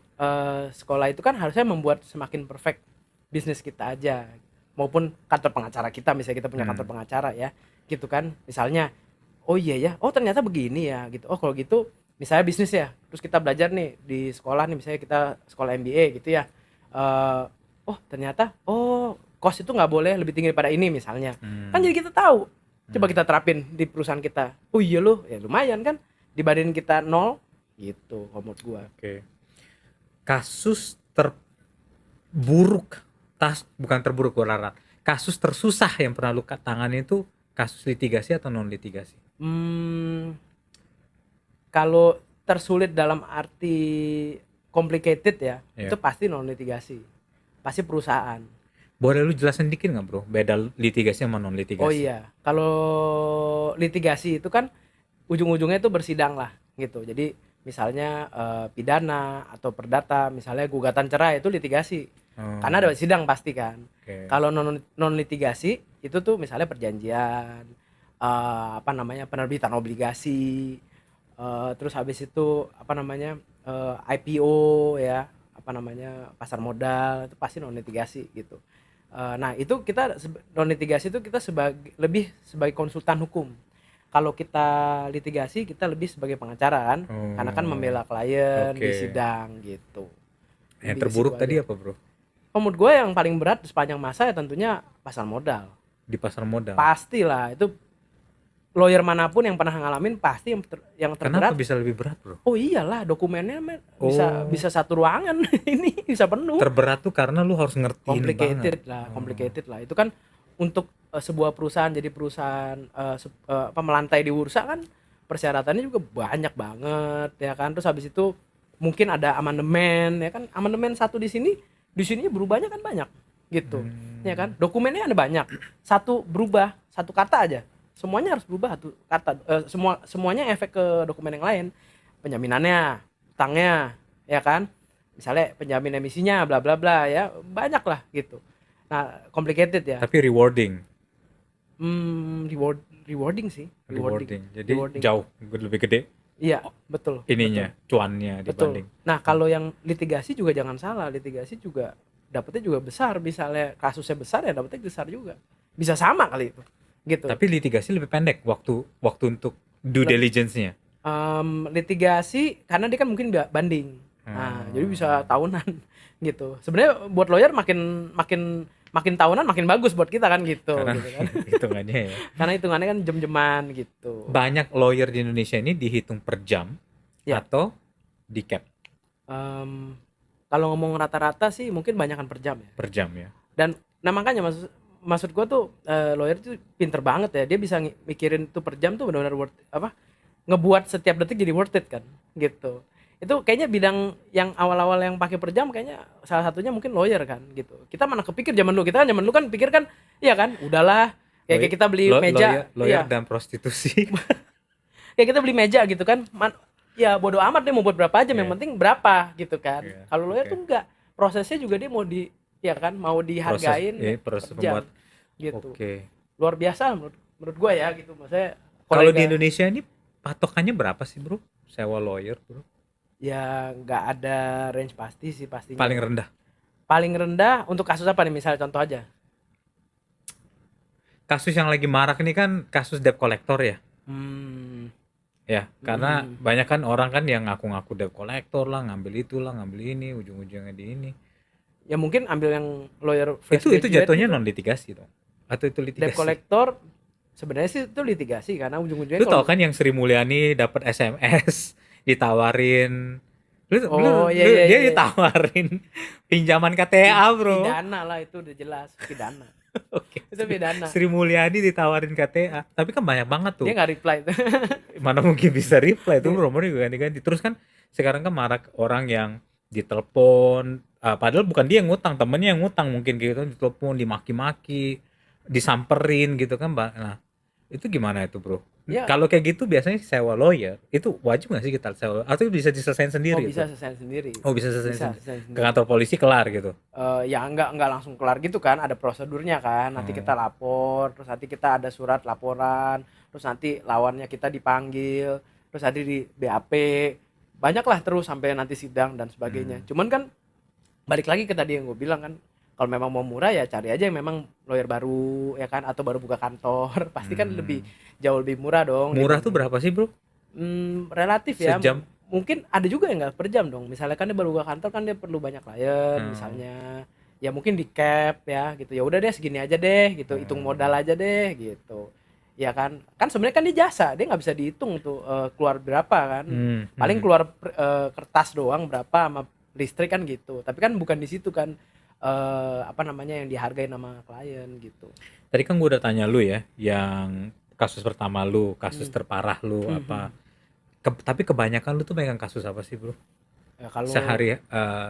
sekolah itu kan harusnya membuat semakin perfect bisnis kita aja, maupun kantor pengacara kita, misalnya kita punya kantor hmm, pengacara ya, gitu kan. Misalnya, oh iya ya, oh ternyata begini ya, gitu. Oh kalau gitu, misalnya bisnis ya, terus kita belajar nih di sekolah nih, misalnya kita sekolah MBA gitu ya. Eh, oh ternyata, oh kos itu nggak boleh lebih tinggi daripada ini misalnya. Kan hmm, jadi kita tahu. Coba hmm. kita terapin di perusahaan kita. Oh iya loh, ya lumayan kan dibanding kita nol gitu kalau menurut gua. Oke. Kasus terburuk, bukan terburuk gua larat. Kasus tersusah yang pernah lu tangani itu kasus litigasi atau non litigasi? Hmm, kalau tersulit dalam arti complicated ya, itu Ya. pasti non litigasi. Pasti perusahaan. Boleh lu jelasin dikit nggak bro? Beda litigasi sama non Oh litigasi. iya, kalau litigasi itu kan ujung-ujungnya itu bersidang lah gitu. Jadi misalnya pidana atau perdata, misalnya gugatan cerai itu litigasi. Karena Oh, ada sidang pasti kan. oke. Kalau non litigasi itu tuh misalnya perjanjian, apa namanya penerbitan obligasi, terus habis itu apa namanya IPO ya, apa namanya pasar modal itu pasti non litigasi gitu. Nah itu kita non litigasi itu kita sebagai lebih sebagai konsultan hukum. Kalau kita litigasi kita lebih sebagai pengacara kan, karena kan Oh, membela klien di oke. sidang gitu. Yang Lebih ke situ terburuk tadi aja. apa bro? Menurut gue yang paling berat sepanjang masa ya tentunya pasar modal. Di pasar modal. Pastilah itu lawyer manapun yang pernah ngalamin pasti yang Kenapa terberat. bisa lebih berat bro? Oh iyalah dokumennya bisa Oh, bisa satu ruangan ini bisa penuh. terberat tuh karena lu harus ngertiin banget. Oh, Complicated lah. Itu kan untuk sebuah perusahaan jadi perusahaan apa melantai di bursa kan persyaratannya juga banyak banget ya kan. Terus habis itu mungkin ada amandemen ya kan. Amandemen satu di sini berubahnya kan banyak gitu. Ya hmm, kan? Dokumennya ada banyak. Satu berubah, satu kata aja. Semuanya harus berubah satu kata. Semuanya efek ke dokumen yang lain. Penjaminannya, utangnya, ya kan? Misalnya penjamin emisinya bla bla bla ya banyak lah gitu. Nah complicated ya. tapi rewarding, Rewarding sih, rewarding, rewarding. Jadi rewarding. jauh lebih gede Iya betul betul ininya, cuannya betul. dibanding. Nah kalau yang litigasi juga jangan salah, litigasi juga dapetnya juga besar. Misalnya kasusnya besar ya dapetnya besar juga. Bisa sama kali itu gitu. Tapi litigasi lebih pendek waktu waktu untuk due Leb- diligence-nya. Litigasi karena dia kan mungkin banding. Nah jadi bisa Hmm, tahunan gitu. Sebenarnya buat lawyer makin makin makin tahunan makin bagus buat kita kan gitu karena gitu kan. hitungannya ya. Karena hitungannya kan jam-jaman gitu. Banyak lawyer di Indonesia ini dihitung per jam Ya, atau di cap em, kalau ngomong rata-rata sih mungkin banyakan per jam ya. per jam ya. Dan nah makanya maksud maksud gua tuh lawyer tuh pinter banget ya. Dia bisa mikirin tuh per jam tuh benar-benar worth apa? Ngebuat setiap detik jadi worth it kan gitu. Itu kayaknya bidang yang awal-awal yang pakai per jam kayaknya salah satunya mungkin lawyer kan gitu. Kita mana kepikir zaman dulu kan pikir kan iya kan udahlah kayak kita beli Lawyer, meja lawyer iya dan prostitusi. kayak kita beli meja gitu kan ya bodo amat dia mau buat berapa jam yang Iya, penting berapa gitu kan. iya, Kalau lawyer oke. tuh enggak, prosesnya juga dia mau ya kan mau Proses dihargain per proses jam membuat. gitu. Oke. Luar biasa menurut gua ya gitu maksudnya Kalau di kolega. Indonesia ini patokannya berapa sih, Bro? Sewa lawyer, Bro? Ya nggak ada range pasti sih pastinya Paling ya. rendah. Paling rendah untuk kasus apa nih misalnya contoh aja. Kasus yang lagi marak ini kan kasus debt collector ya. Hmm, Ya, karena hmm. banyak kan orang kan yang ngaku-ngaku debt collector lah, ngambil itulah, ngambil ini, ujung-ujungnya di ini. Ya mungkin ambil yang lawyer fresh Itu graduate jatuhnya gitu. non litigasi dong. Atau itu Debt litigasi? collector sebenarnya sih itu litigasi karena ujung-ujungnya Lu tau kalau kan yang Sri Mulyani dapat SMS ditawarin, oh iya iya dia iya iya. ditawarin pinjaman KTA, Bro. Pidana lah itu udah jelas pidana. Oke. Itu pidana. Sri Mulyani ditawarin KTA. Tapi kan banyak banget Dia tuh. nggak reply itu. Mana mungkin bisa reply itu Dia nomornya juga ganti-ganti. Terus kan sekarang kan marak orang yang ditelepon, padahal bukan dia yang ngutang, temennya yang ngutang mungkin gitu, ditelepon, dimaki-maki, disamperin gitu kan, Mbak. Nah, itu gimana itu, Bro? Ya, Kalau kayak gitu biasanya sewa lawyer, itu wajib nggak sih kita sewa? Atau bisa diselesain oh sendiri itu? bisa selesai sendiri. Oh, bisa selesai Bisa sendiri. selesai Ke sendiri. kantor polisi kelar gitu. Ya nggak langsung kelar gitu kan, ada prosedurnya kan. Nanti kita Oh. lapor, terus nanti kita ada surat laporan, terus nanti lawannya kita dipanggil, terus nanti di BAP. Banyak lah terus sampai nanti sidang dan sebagainya. Hmm. Cuman kan balik lagi ke tadi yang gue bilang kan, kalau memang mau murah ya cari aja yang memang lawyer baru ya kan, atau baru buka kantor. Pasti kan lebih Hmm. jauh lebih murah dong Murah tuh dibanding. berapa sih, Bro? Relatif ya. Sejam? Mungkin ada juga yang nggak per jam dong. Misalnya kan dia baru buka kantor kan dia perlu banyak klien Oh. misalnya. Ya mungkin di cap ya gitu. Ya udah deh segini aja deh gitu. Hitung modal Oh. aja deh gitu. Ya kan. Kan sebenarnya kan dia jasa, dia nggak bisa dihitung tuh keluar berapa kan. Hmm. Paling Hmm. keluar kertas doang berapa sama listrik kan gitu. Tapi kan bukan di situ kan apa namanya yang dihargai nama klien gitu. Tadi kan gue udah tanya lu ya, yang kasus pertama lu, kasus Hmm. terparah lu Hmm, apa? Tapi kebanyakan lu tuh megang kasus apa sih, Bro? Ya kalau Sehari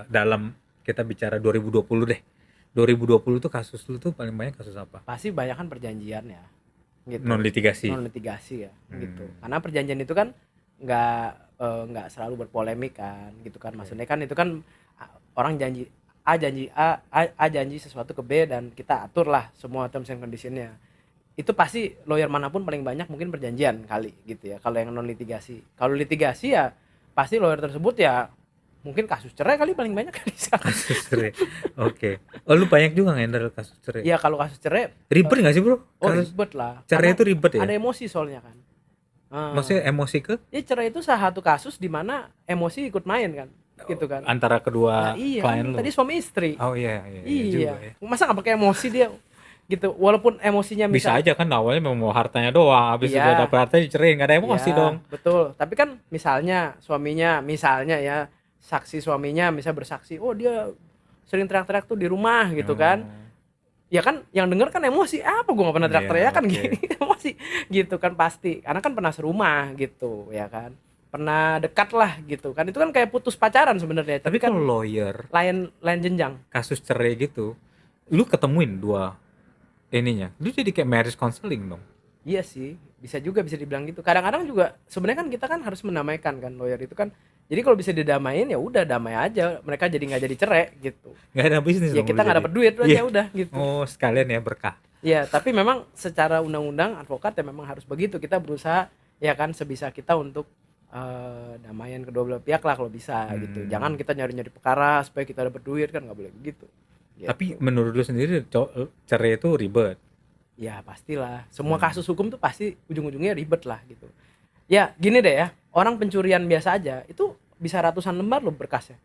dalam kita bicara 2020 deh. 2020 tuh kasus lu tuh paling banyak kasus apa? pasti banyak kan perjanjian ya Non gitu, litigasi. non litigasi ya gitu, Hmm. karena perjanjian itu kan nggak nggak selalu berpolemik kan gitu kan, Oke. maksudnya kan itu kan orang janji A janji sesuatu ke B dan kita atur lah semua terms and conditionnya. Itu pasti lawyer manapun paling banyak mungkin perjanjian kali gitu ya kalau yang non litigasi. Kalau litigasi ya pasti lawyer tersebut ya mungkin kasus cerai kali paling banyak kali sekarang. Kasus cerai. Oke. Oh, lu banyak juga ngendal kasus cerai. Ya kalau kasus cerai Ribet nggak sih, Bro? oh Kasus ribet lah cerai karena itu ribet ya? ada emosi soalnya kan. Maksudnya emosi ke Ya cerai itu salah satu kasus di mana emosi ikut main kan, gitu kan. antara Nah kedua iya klien kan lu. tadi suami istri. Oh iya, iya, iya Iya. juga ya. Masa nggak pakai emosi dia gitu. Walaupun emosinya Bisa misal aja kan awalnya memang mau hartanya doang, habis udah iya, dapet hartanya dicerain, nggak ada emosi dong. iya, betul. Tapi kan misalnya suaminya misalnya ya saksi suaminya misal bersaksi, "Oh, dia sering teriak-teriak tuh di rumah," gitu kan. Oh, Ya kan yang denger kan emosi, "Apa gua nggak pernah iya, teriak-teriak kan," oke. gini. Emosi gitu kan pasti. Karena kan pernah serumah gitu ya kan. Pernah dekat lah gitu kan. Itu kan kayak putus pacaran sebenarnya, Tapi tapi kalau kan lawyer lain lain jenjang. kasus cerai gitu, lu ketemuin dua ininya, lu jadi kayak marriage counseling dong. Iya sih, bisa juga bisa dibilang gitu. Kadang-kadang juga sebenarnya kan kita kan harus menamaikan kan lawyer itu kan. Jadi kalau bisa didamain ya udah damai aja. Mereka jadi nggak jadi cerai gitu. Nggak ada bisnis Ya dong kita lu nggak jadi. dapet duit Iya. aja udah gitu. Oh, sekalian ya berkah. Ya tapi memang secara undang-undang advokat ya memang harus begitu. Kita berusaha ya kan sebisa kita untuk damaian kedua belah pihak lah kalau bisa gitu. Jangan kita nyari-nyari perkara supaya kita dapat duit kan nggak boleh begitu. Tapi Gitu. menurut lu sendiri cerai itu ribet. Ya pastilah. Semua kasus hukum tuh pasti ujung-ujungnya ribet lah gitu. Ya gini deh ya, orang pencurian biasa aja itu bisa ratusan lembar loh berkasnya.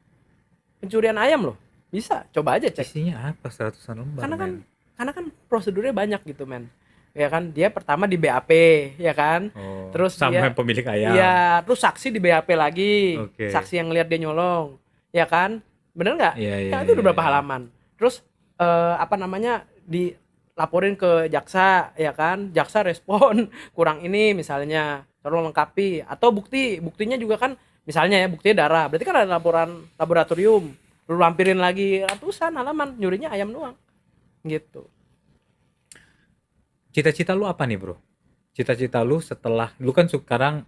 Pencurian ayam loh, bisa. Coba aja cek. Isinya apa seratusan lembar, Karena kan men? karena kan prosedurnya banyak gitu men. Ya kan dia pertama di BAP ya kan. Oh, Terus sama dia yang pemilik ayam. iya, terus saksi di BAP lagi. Oke. Saksi yang lihat dia nyolong. Ya kan? Bener nggak? Iya, iya, Ya itu udah iya, berapa iya. halaman. Terus apa namanya dilaporin ke jaksa ya kan, jaksa respon kurang ini misalnya, tolong lengkapi, atau buktinya juga kan misalnya ya buktinya darah, berarti kan ada laporan laboratorium, lu lampirin lagi ratusan halaman, nyurinya ayam doang gitu. Cita-cita lu apa nih, Bro? Cita-cita lu setelah lu kan sekarang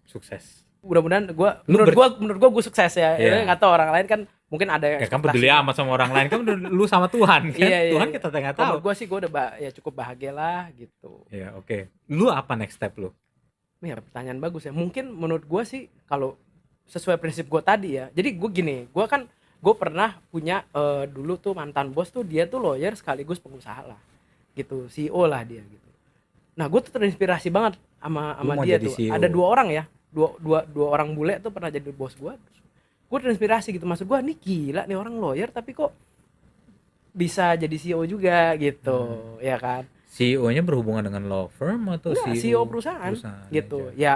sukses. Mudah-mudahan Lu menurut gua sukses ya. Iya. Nggak tahu orang lain kan mungkin ada Ya kan peduli ekspektasi. amat sama orang lain, kan lu sama Tuhan kan. Iya, iya, Tuhan iya. kita nggak Kalau tahu. menurut gua sih gua udah ya cukup bahagia lah gitu. Ya, oke. Lu apa next step lu? Ya pertanyaan bagus ya. Mungkin menurut gue sih kalau sesuai prinsip gue tadi ya. Jadi gue gini, gue pernah punya dulu tuh mantan bos tuh dia tuh lawyer sekaligus pengusaha lah, gitu, CEO lah dia gitu. Nah gue tuh terinspirasi banget sama Lu mau dia jadi tuh. CEO? Ada dua orang ya, dua orang bule tuh pernah jadi bos gue. Gue terinspirasi gitu, maksud gue nih gila nih orang lawyer tapi kok bisa jadi CEO juga gitu, ya kan? CEO-nya berhubungan dengan law firm atau Enggak, CEO perusahaan gitu. aja? Ya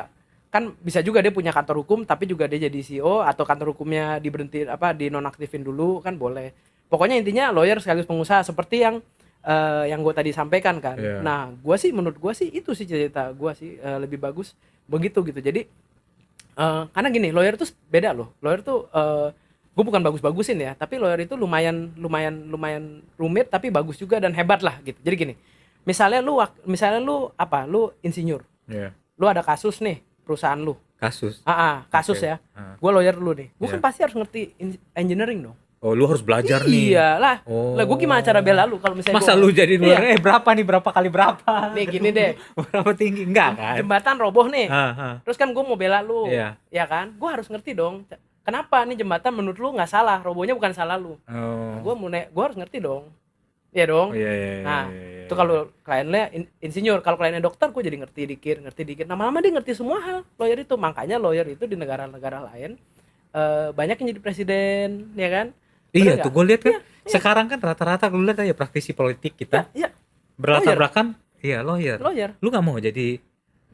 kan bisa juga dia punya kantor hukum tapi juga dia jadi CEO, atau kantor hukumnya diberhentiin apa dinonaktifin dulu kan boleh. Pokoknya intinya lawyer sekaligus pengusaha seperti yang gue tadi sampaikan kan. Iya. Nah, menurut gue sih itu sih cerita gue sih lebih bagus begitu gitu. Jadi Karena gini, lawyer tuh beda loh. Lawyer tuh gue bukan bagus-bagusin ya, tapi lawyer itu lumayan rumit tapi bagus juga dan hebat lah gitu. Jadi gini, misalnya lu apa? Lu insinyur. Iya. Lu ada kasus nih perusahaan lu. Kasus. Kasus Oke. ya. Ah. Gue lawyer lu nih. Gue kan Iya. pasti harus ngerti engineering dong. Oh, lu harus belajar nih. Iyalah. Oh. Lah gue gimana cara bela lu kalau misalnya Masa gua- lu jadi lawyer, Iya. berapa nih, berapa kali berapa? Nih gini deh. Berapa tinggi? Enggak kan? Jembatan roboh nih. Ah. Terus kan gue mau bela lu. Iya. Ya kan? Gue harus ngerti dong. Kenapa nih jembatan menurut lu nggak salah? Robohnya bukan salah lu. Oh. Gue harus ngerti dong. Iya dong. Oh, iya. Nah, iya. itu kalau kliennya insinyur, kalau kliennya dokter gue jadi ngerti dikit. Lama-lama dia ngerti semua hal. Lawyer itu, makanya lawyer itu di negara-negara lain banyak yang jadi presiden, ya kan? Iya Bener tuh nggak? gue lihat kan. Sekarang kan rata-rata gue lihat aja praktisi politik kita Iya, berlatar belakang. Iya, lawyer. lawyer. Lu nggak mau jadi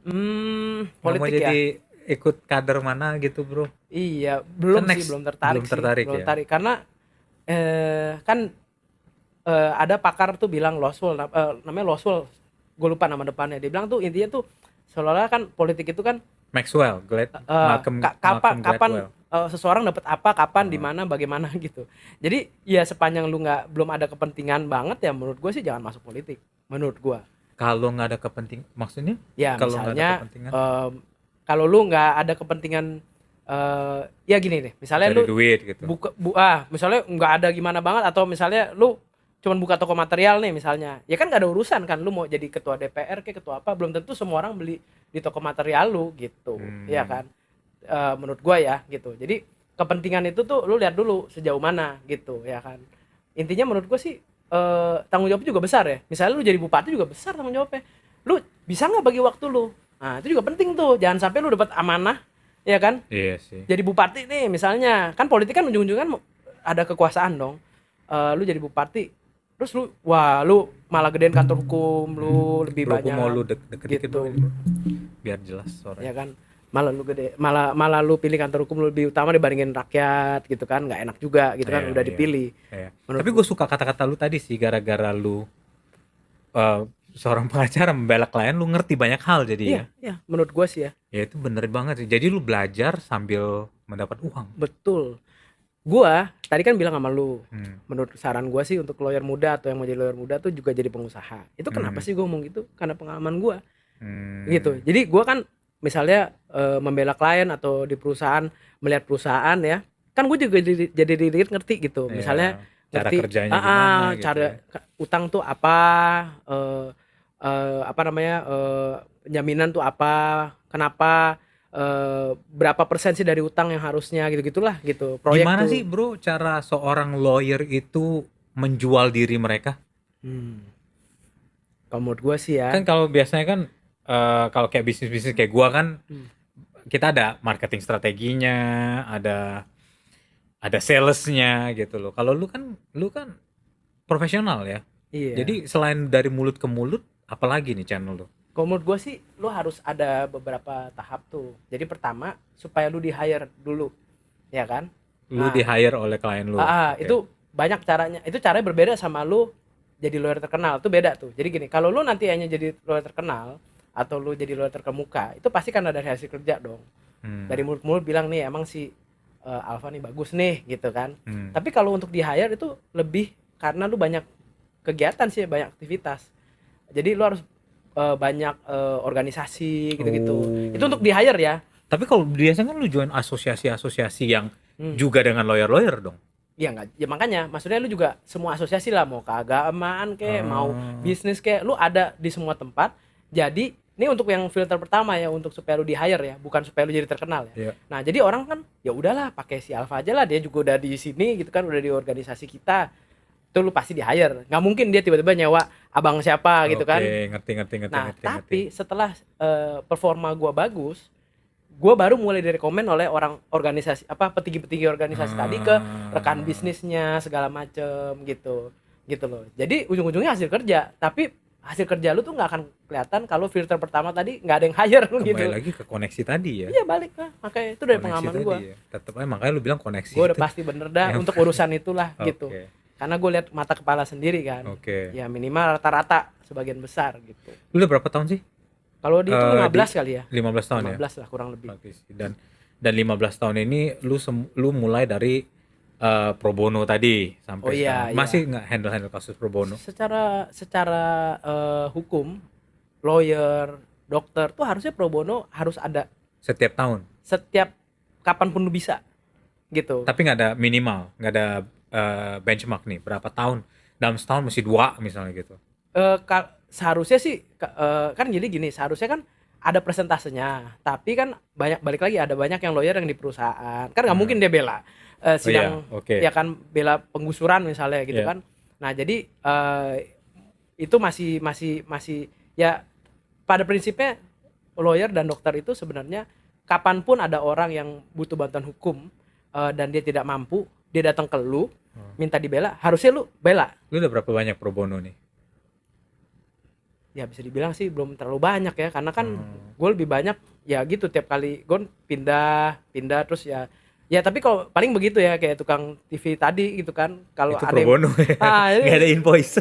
nggak mau Politik ya. jadi ikut kader mana gitu, Bro? Iya, belum Kan sih, next. belum tertarik Belum tertarik belum ya? tertarik karena kan ada pakar tuh bilang Loswell, namanya Loswell, gue lupa nama depannya. Dia bilang tuh intinya tuh seolah-olah kan politik itu kan Maxwell, Malcolm kapan Gladwell. seseorang dapat apa, kapan, di Hmm. mana, bagaimana gitu. Jadi ya sepanjang lu belum ada kepentingan banget ya, menurut gue sih jangan masuk politik. Menurut gue. Kalau nggak ada kepentingan, maksudnya? Ya Kalau nggak ada misalnya kepentingan? kalau lu nggak ada kepentingan ya gini deh, misalnya Cari lu duit gitu. misalnya nggak ada gimana banget, atau misalnya lu cuman buka toko material nih misalnya, ya kan nggak ada urusan kan lu mau jadi ketua DPR kayak ketua apa, belum tentu semua orang beli di toko material lu gitu. Ya kan. Menurut gua ya gitu. Jadi kepentingan itu tuh lu lihat dulu sejauh mana gitu, ya kan. Intinya menurut gua sih tanggung jawabnya juga besar ya. Misalnya lu jadi bupati juga besar tanggung jawabnya. Lu bisa nggak bagi waktu lu? Nah itu juga penting tuh, jangan sampai lu dapat amanah, ya kan. Iya sih. Jadi bupati nih misalnya, kan politik kan ujung-ujungnya kan ada kekuasaan dong. Lu jadi bupati, terus lu malah gedein kantor hukum, lu lebih Bro, gua banyak mau lu deket gitu. bro. Biar jelas suaranya. Ya kan, malah lu pilih kantor hukum lu lebih utama dibandingin rakyat gitu kan, nggak enak juga gitu kan, Iya, udah iya. dipilih. Iya. Menurut Tapi gue suka kata-kata lu tadi sih, gara-gara lu seorang pengacara membela klien, lu ngerti banyak hal jadi ya. Iya, menurut gua sih ya. Ya itu bener banget sih. Jadi lu belajar sambil mendapat uang. Betul. Gua tadi kan bilang sama lu, Hmm. menurut saran gua sih untuk lawyer muda atau yang mau jadi lawyer muda tuh juga jadi pengusaha. Itu kenapa sih gua ngomong gitu? Karena pengalaman gua. Gitu. Jadi gua kan misalnya membela klien atau di perusahaan, melihat perusahaan ya, kan gue juga jadi diri ngerti gitu. Iya, Misalnya cara ngerti kerjanya gimana gitu cara ya. utang tuh apa, apa namanya, jaminan tuh apa, kenapa, berapa persen sih dari utang yang harusnya, gitu-gitulah gitu. Proyek Gimana tuh. sih bro cara seorang lawyer itu menjual diri mereka? Kalau menurut gue sih ya. Kan kalau biasanya kan kalau kayak bisnis-bisnis kayak gua kan kita ada marketing strateginya, ada salesnya gitu loh. Kalau lu kan profesional ya. Iya. Jadi selain dari mulut ke mulut, apalagi nih channel lu? Kalau menurut gue sih, lu harus ada beberapa tahap tuh. Jadi pertama, supaya lu di-hire dulu, ya kan? Lu di hire oleh klien lu. Oke. Itu banyak caranya. Itu caranya berbeda sama lu jadi lawyer terkenal. Itu beda tuh. Jadi gini, kalau lu nanti hanya jadi lawyer terkenal atau lu jadi lawyer terkemuka, itu pasti kan ada dari hasil kerja dong. Dari mulut-mulut bilang nih, emang si Alfa nih bagus nih, gitu kan. Tapi kalau untuk di-hire itu lebih karena lu banyak kegiatan sih, banyak aktivitas. Jadi lu harus banyak organisasi gitu-gitu. Itu untuk di-hire ya. Tapi kalau biasanya kan lu join asosiasi-asosiasi yang juga dengan lawyer-lawyer dong. Ya enggak, ya makanya maksudnya lu juga semua asosiasi lah, mau keagamaan kayak mau bisnis kayak, lu ada di semua tempat. Jadi ini untuk yang filter pertama ya, untuk supaya lu di hire ya, bukan supaya lu jadi terkenal ya. Iya. Nah jadi orang kan ya udahlah pakai si Alfa aja lah, dia juga udah di sini gitu kan, udah di organisasi kita, itu lu pasti di hire. Nggak mungkin dia tiba-tiba nyewa abang siapa gitu kan. Oke, ngerti. Nah tapi setelah performa gua bagus, gue baru mulai direkomend oleh orang organisasi, petinggi-petinggi organisasi tadi ke rekan bisnisnya segala macem gitu loh. Jadi ujung-ujungnya hasil kerja, tapi hasil kerja lu tuh nggak akan kelihatan kalau filter pertama tadi nggak ada yang hire Kembali gitu. lagi ke koneksi tadi ya. Iya balik lah, makanya itu dari Koneksi pengalaman tadi gue. ya. Tetep aja makanya lu bilang koneksi. Gue udah itu. pasti bener dah Yang- untuk urusan itulah gitu. Oke. Karena gue lihat mata kepala sendiri kan. Oke. Ya minimal rata-rata sebagian besar gitu. Lu udah berapa tahun sih? Kalau di itu 15 kali ya. 15 tahun 15 lah kurang lebih. ya. Praktisi. Dan Dan 15 tahun ini lu mulai dari pro bono tadi sampai Oh iya, sekarang. iya. Masih nggak handle kasus pro bono? Secara hukum, lawyer, dokter tuh harusnya pro bono harus ada Setiap tahun. setiap kapanpun lu bisa gitu. Tapi nggak ada minimal, nggak ada benchmark nih berapa tahun. Dalam setahun mesti 2 misalnya gitu. Seharusnya sih kan jadi gini, seharusnya kan ada presentasenya, tapi kan balik lagi ada banyak yang lawyer yang di perusahaan kan nggak mungkin dia bela Oh iya, sidang, oke. ya kan, bela penggusuran misalnya gitu Iya. kan. Nah jadi itu masih ya, pada prinsipnya lawyer dan dokter itu sebenarnya kapanpun ada orang yang butuh bantuan hukum dan dia tidak mampu, dia datang ke lu minta dibela, harusnya lu bela. Lu udah berapa banyak pro bono nih? Ya bisa dibilang sih belum terlalu banyak ya, karena kan gue lebih banyak ya gitu, tiap kali gue pindah terus ya tapi kalau paling begitu ya, kayak tukang TV tadi gitu kan, kalau Itu ada pro yang bono ya. ini Nggak ada invoice.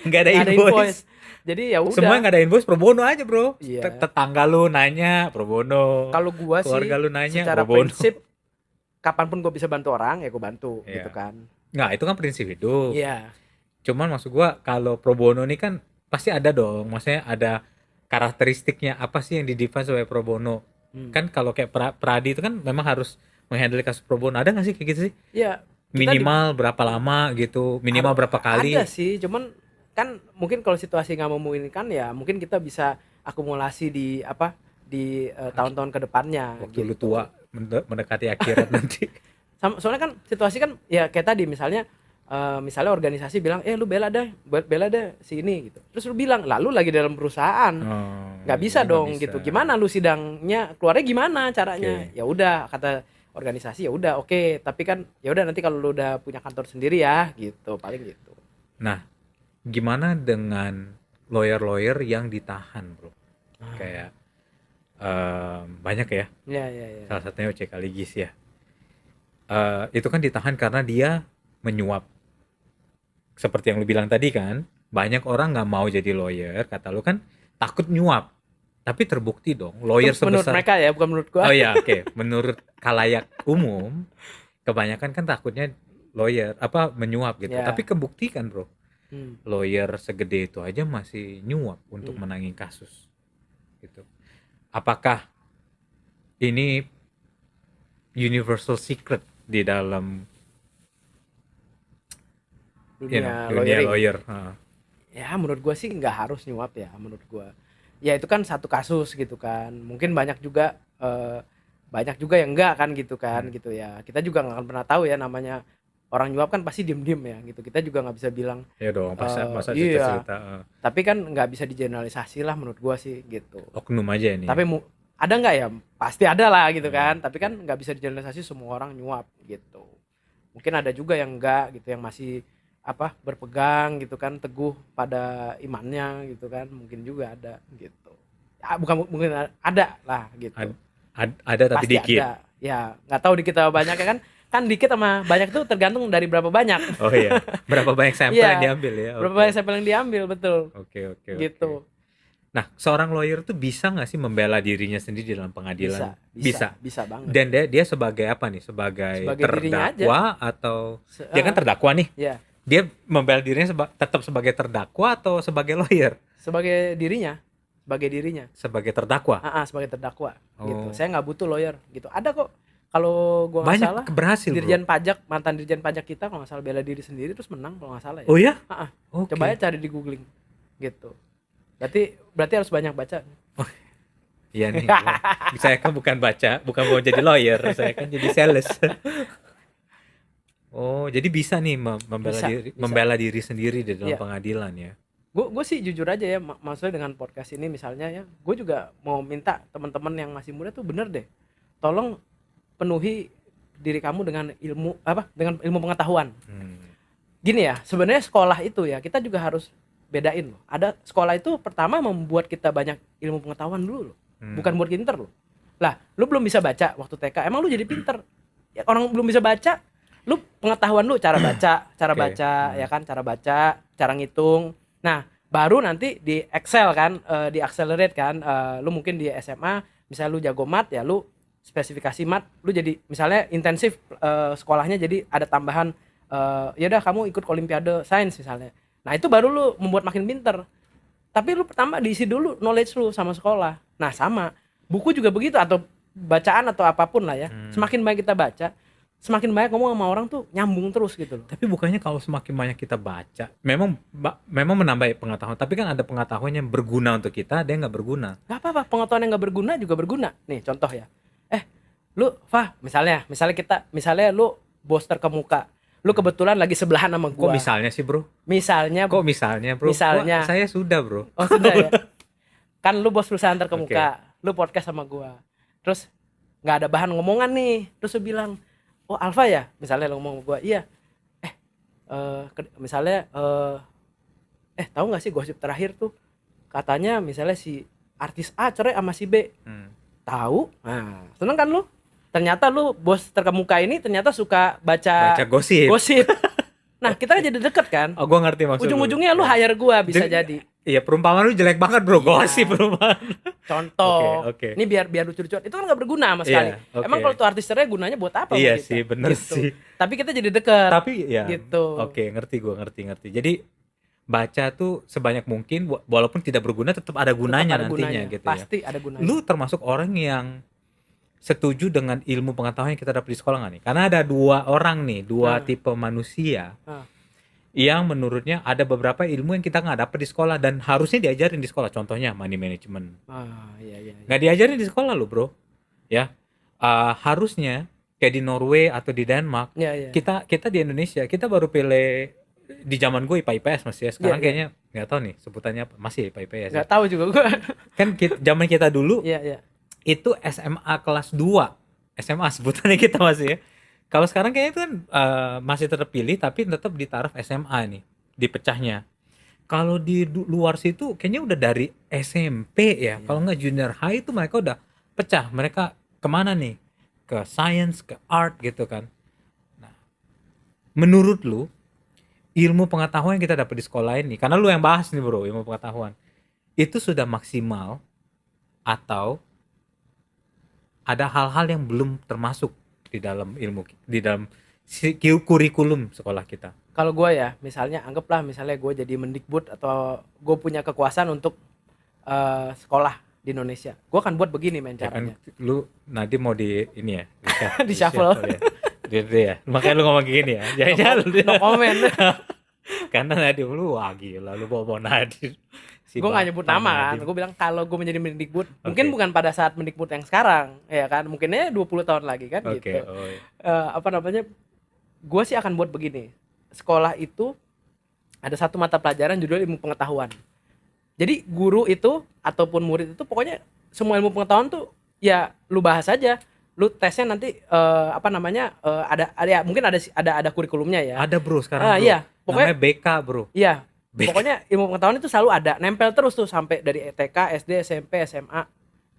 Nggak ada nggak ada invoice. invoice, jadi ya Semua udah. nggak ada invoice pro bono aja bro. Iya, Tetangga lu nanya pro bono. kalau gua Keluarga sih lu nanya secara pro bono. prinsip kapanpun gue bisa bantu orang ya gue bantu Iya. gitu kan. Nggak, itu kan prinsip hidup. Iya. Cuman maksud gua kalau pro bono ini kan pasti ada dong. Maksudnya ada karakteristiknya apa sih yang didefine sebagai pro bono. Kan kalau kayak Pradi itu kan memang harus menghandle kasus pro bono. Ada nggak sih kayak gitu sih? Ya, Minimal berapa lama gitu, minimal berapa kali? ada sih, cuman kan mungkin kalau situasi nggak memungkinkan ya mungkin kita bisa akumulasi di tahun-tahun ke depannya Waktu lu gitu. tua mendekati akhirat nanti. Soalnya kan situasi kan ya kayak tadi, misalnya organisasi bilang lu bela deh si ini gitu, terus lu bilang lalu lagi dalam perusahaan, nggak bisa Jadi nggak dong bisa. gitu, gimana lu sidangnya keluarnya gimana caranya? Oke. Ya udah, kata organisasi ya udah oke, tapi kan ya udah nanti kalau lu udah punya kantor sendiri ya gitu, paling gitu. Nah, gimana dengan lawyer-lawyer yang ditahan, bro? Kayak banyak ya. Ya ya ya. Salah satunya OC Kaligis ya. Itu kan ditahan karena dia menyuap. Seperti yang lu bilang tadi kan, banyak orang nggak mau jadi lawyer, kata lu kan takut nyuap. Tapi terbukti dong, lawyer Itu menurut sebesar. mereka ya, bukan menurut gua. Oh ya, oke. Menurut kalayak umum, kebanyakan kan takutnya lawyer menyuap gitu. Ya. Tapi kebuktikan, bro. Hmm. Lawyer segede itu aja masih nyuap untuk menangin kasus. Gitu. Apakah ini universal secret di dalam Dunia dunia lawyering. lawyer? Ya menurut gua sih nggak harus nyuap ya, menurut gua. Ya itu kan satu kasus gitu kan. Mungkin banyak juga yang enggak kan gitu kan, gitu ya. Kita juga nggak akan pernah tahu ya, namanya orang nyuap kan pasti diem-diem ya gitu. Kita juga nggak bisa bilang Ya dong, masa iya. cerita-cerita Tapi kan nggak bisa digeneralisasi lah menurut gua sih gitu. oknum aja ini. Tapi ada nggak ya? Pasti ada lah gitu kan. Tapi kan nggak bisa digeneralisasi semua orang nyuap gitu. Mungkin ada juga yang enggak gitu, yang masih berpegang gitu kan, teguh pada imannya gitu kan, mungkin juga ada gitu. Bukan mungkin, ada lah gitu. Ada tapi Pasti dikit. ada. Ya nggak tahu dikit apa banyak ya kan dikit sama banyak tuh tergantung dari berapa banyak. Oh iya, berapa banyak sampel Iya. yang diambil ya? Berapa Oke. banyak sampel yang diambil, betul. Oke. Gitu. Nah, seorang lawyer tuh bisa nggak sih membela dirinya sendiri dalam pengadilan? Bisa banget. Dan dia sebagai apa nih? Sebagai Dirinya aja. terdakwa atau dia kan terdakwa nih? Ya, Dia membela dirinya tetap sebagai terdakwa atau sebagai lawyer? sebagai dirinya. Sebagai terdakwa. Sebagai terdakwa gitu. Oh. Saya nggak butuh lawyer gitu. Ada kok. Kalau gua nggak Banyak salah, berhasil, bro. mantan dirjen pajak kita kalau nggak salah bela diri sendiri terus menang kalau nggak salah ya. Oh ya? Oke. Coba aja cari di googling gitu. Berarti harus banyak baca. Iya nih. Saya kan bukan mau jadi lawyer, saya kan jadi sales. Oh, jadi bisa nih Bisa. membela diri sendiri di dalam Iya. pengadilan ya. Gue sih jujur aja ya, maksudnya dengan podcast ini misalnya ya, gue juga mau minta teman-teman yang masih muda tuh bener deh, tolong penuhi diri kamu dengan ilmu pengetahuan. Gini ya, sebenarnya sekolah itu ya kita juga harus bedain loh. Ada sekolah itu pertama membuat kita banyak ilmu pengetahuan dulu loh, bukan buat pinter loh. Lah, lu belum bisa baca waktu TK, emang lu jadi pinter? Ya, orang belum bisa baca, lu pengetahuan lu cara baca, ya kan, cara baca, cara ngitung. Nah, baru nanti di Excel kan, di accelerate kan, lu mungkin di SMA misalnya lu jago mat ya, lu spesifikasi mat, lu jadi misalnya intensif sekolahnya jadi ada tambahan ya udah kamu ikut olimpiade sains misalnya. Nah, itu baru lu membuat makin pinter. Tapi lu pertama diisi dulu knowledge lu sama sekolah. Nah, sama. Buku juga begitu atau bacaan atau apapun lah ya. Semakin banyak kita baca, semakin banyak ngomong sama orang tuh nyambung terus gitu loh. Tapi bukannya kalau semakin banyak kita baca, memang menambah pengetahuan. Tapi kan ada pengetahuan yang berguna untuk kita, ada yang nggak berguna. Gak apa-apa, pengetahuan yang gak berguna juga berguna. Nih contoh ya. Lu misalnya lu bos terkemuka. Lu kebetulan lagi sebelahan sama Kok gua. misalnya sih bro? Misalnya, Kok misalnya bro? Misalnya. Wah, saya sudah bro. oh sudah ya. Kan lu bos perusahaan terkemuka, lu podcast sama gua. Terus nggak ada bahan ngomongan nih. Terus lu bilang, "Oh, Alfa ya?" Misalnya lu ngomong sama gua, "Iya." Misalnya tahu nggak sih gosip terakhir tuh? Katanya misalnya si artis A cerai sama si B. Tahu? Nah, seneng kan lu? Ternyata lu bos terkemuka ini ternyata suka baca Gosip. Nah, kita kan jadi deket kan? Oh, gua ngerti maksud Ujung-ujungnya lu hire gua bisa jadi. Iya, perumpamaan lu jelek banget bro. Iya. Gosip perumpamaan. Contoh. Oke. Ini biar lucu-lucuan. Itu kan nggak berguna sama sekali. Iya, oke. Emang kalau tuh artis cerai gunanya buat apa? Iya buat kita? sih, bener sih. Tapi kita jadi deket. Tapi ya Gitu. Oke, ngerti. Jadi baca tuh sebanyak mungkin walaupun tidak berguna tetap ada gunanya Tetap ada nantinya gunanya. gitu Pasti ya. ada gunanya. Lu termasuk orang yang setuju dengan ilmu pengetahuan yang kita dapat di sekolah nggak nih? Karena ada dua orang nih, dua tipe manusia yang menurutnya ada beberapa ilmu yang kita nggak dapat di sekolah dan harusnya diajarin di sekolah. Contohnya money management. Iya. Nggak diajarin di sekolah lo bro. Ya, harusnya kayak di Norway atau di Denmark. Iya. Kita di Indonesia kita baru pilih di zaman gue IPA IPS masih ya. Sekarang Iya. kayaknya nggak tahu nih sebutannya apa. Masih IPA IPS. Nggak tahu juga gua. Kan zaman kita dulu Iya. itu SMA kelas 2 SMA sebutannya kita masih ya. Kalau sekarang kayaknya itu kan masih terpilih tapi tetap di taraf SMA nih dipecahnya. Kalau di luar situ kayaknya udah dari SMP ya. Kalau nggak junior high itu mereka udah pecah. Mereka kemana nih? Ke science, ke art gitu kan. Nah, menurut lu ilmu pengetahuan yang kita dapat di sekolah ini, karena lu yang bahas nih bro, ilmu pengetahuan itu sudah maksimal atau ada hal-hal yang belum termasuk di dalam kurikulum sekolah kita? Kalau gue ya, misalnya anggaplah misalnya gue jadi Mendikbud atau gue punya kekuasaan untuk sekolah di Indonesia, gue akan buat begini men Ya kan caranya. lu nanti mau di ini ya, Di shuffle. ya. Makanya lu ngomong gini ya. Jangan No comment. karena Nadim lu wah gila lu bawa Nadim. Gue gak nyebut nama kan, gue bilang kalau gue menjadi Mendikbud, mungkin bukan pada saat Mendikbud yang sekarang, ya kan, mungkinnya 20 tahun lagi kan gitu. Gue sih akan buat begini, sekolah itu ada satu mata pelajaran judul ilmu pengetahuan. Jadi guru itu ataupun murid itu pokoknya semua ilmu pengetahuan tuh ya lu bahas aja, lu tesnya nanti ada mungkin ada kurikulumnya ya. Ada bro sekarang bro. Iya, pokoknya namanya BK bro. Iya. Pokoknya ilmu pengetahuan itu selalu ada, nempel terus tuh sampai dari TK, SD, SMP, SMA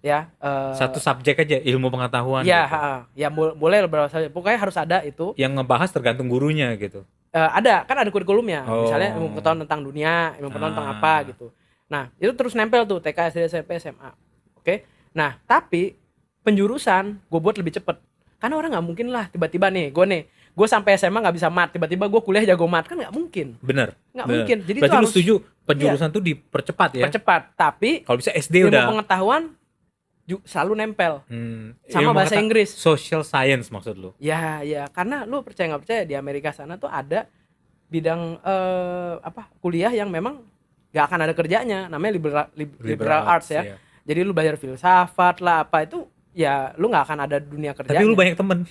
ya. Satu subjek aja ilmu pengetahuan. Ya, gitu. ya boleh berapa saja. Pokoknya harus ada itu. Yang ngebahas tergantung gurunya gitu. Ada kurikulumnya. Misalnya ilmu pengetahuan tentang dunia, ilmu pengetahuan tentang apa gitu. Nah, itu terus nempel tuh TK, SD, SMP, SMA. Oke. Nah, tapi penjurusan gue buat lebih cepet. Karena orang nggak mungkin lah tiba-tiba gue sampai SMA nggak bisa mat, tiba-tiba gue kuliah jago mat, kan nggak mungkin. Bener. Nggak mungkin. Jadi berarti itu lu harus setuju penjurusan tuh dipercepat ya? percepat. Tapi kalau bisa SD ilmu udah pengetahuan selalu nempel sama ilmu bahasa Inggris. Social science maksud lu? Ya, karena lu percaya nggak percaya di Amerika sana tuh ada bidang kuliah yang memang nggak akan ada kerjanya, namanya liberal arts ya. Iya. Jadi lu belajar filsafat lah apa itu ya lu nggak akan ada dunia kerjanya. Tapi lu banyak temen.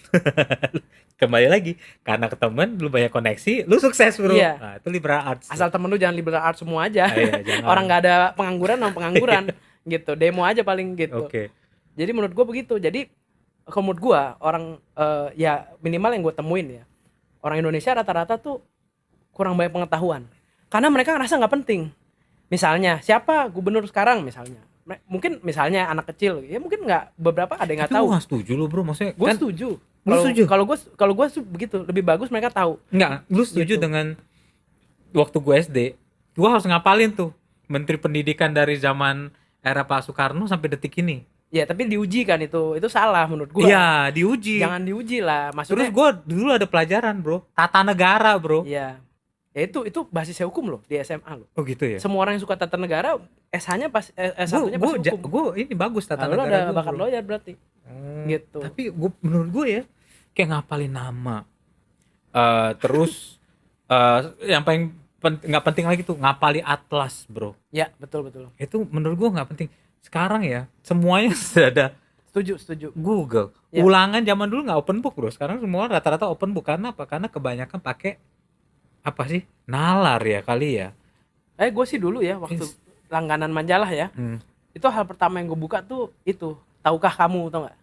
Kembali lagi karena ke temen lu banyak koneksi, lu sukses bro. Iya. Nah, itu liberal arts. Asal temen lu jangan liberal arts semua aja. Iya, jangan. Orang nggak ada pengangguran sama pengangguran gitu, demo aja paling gitu. Oke. Jadi menurut gue begitu. Jadi kalau menurut gue orang ya minimal yang gue temuin ya, orang Indonesia rata-rata tuh kurang banyak pengetahuan karena mereka ngerasa nggak penting. Misalnya siapa gubernur sekarang misalnya, mungkin misalnya anak kecil ya mungkin nggak, beberapa ada yang nggak tahu. Tapi gue setuju lu bro, maksudnya Gue kan, setuju. Lu setuju? Kalau gue begitu, lebih bagus mereka tahu. enggak, lu setuju Gitu. dengan waktu gue SD, gue harus ngapalin tuh Menteri Pendidikan dari zaman era Pak Soekarno sampai detik ini. Ya tapi diuji kan itu salah menurut gua. Iya, diuji. Jangan diuji lah, Terus maksudnya. gue dulu ada pelajaran bro, tata negara bro. Iya. Ya itu basisnya hukum loh di SMA loh. Oh gitu ya. Semua orang yang suka tata negara S1-nya S1-nya pasti hukum. Gue ini bagus tata Nah, lu negara ada gue bakat bro. lawyer berarti. Gitu. Tapi menurut gue ya kayak ngapalin nama. Terus yang paling nggak penting lagi tuh ngapali atlas bro. Ya, betul. Itu menurut gue nggak penting. Sekarang ya semuanya sudah ada Setuju. Google. Ya. Ulangan zaman dulu nggak open book bro. Sekarang semua rata-rata open book. Karena apa? Karena kebanyakan pakai apa sih? Nalar ya kali ya. Gue sih dulu ya waktu langganan majalah ya. Itu hal pertama yang gue buka tuh itu, tahukah kamu, tau nggak?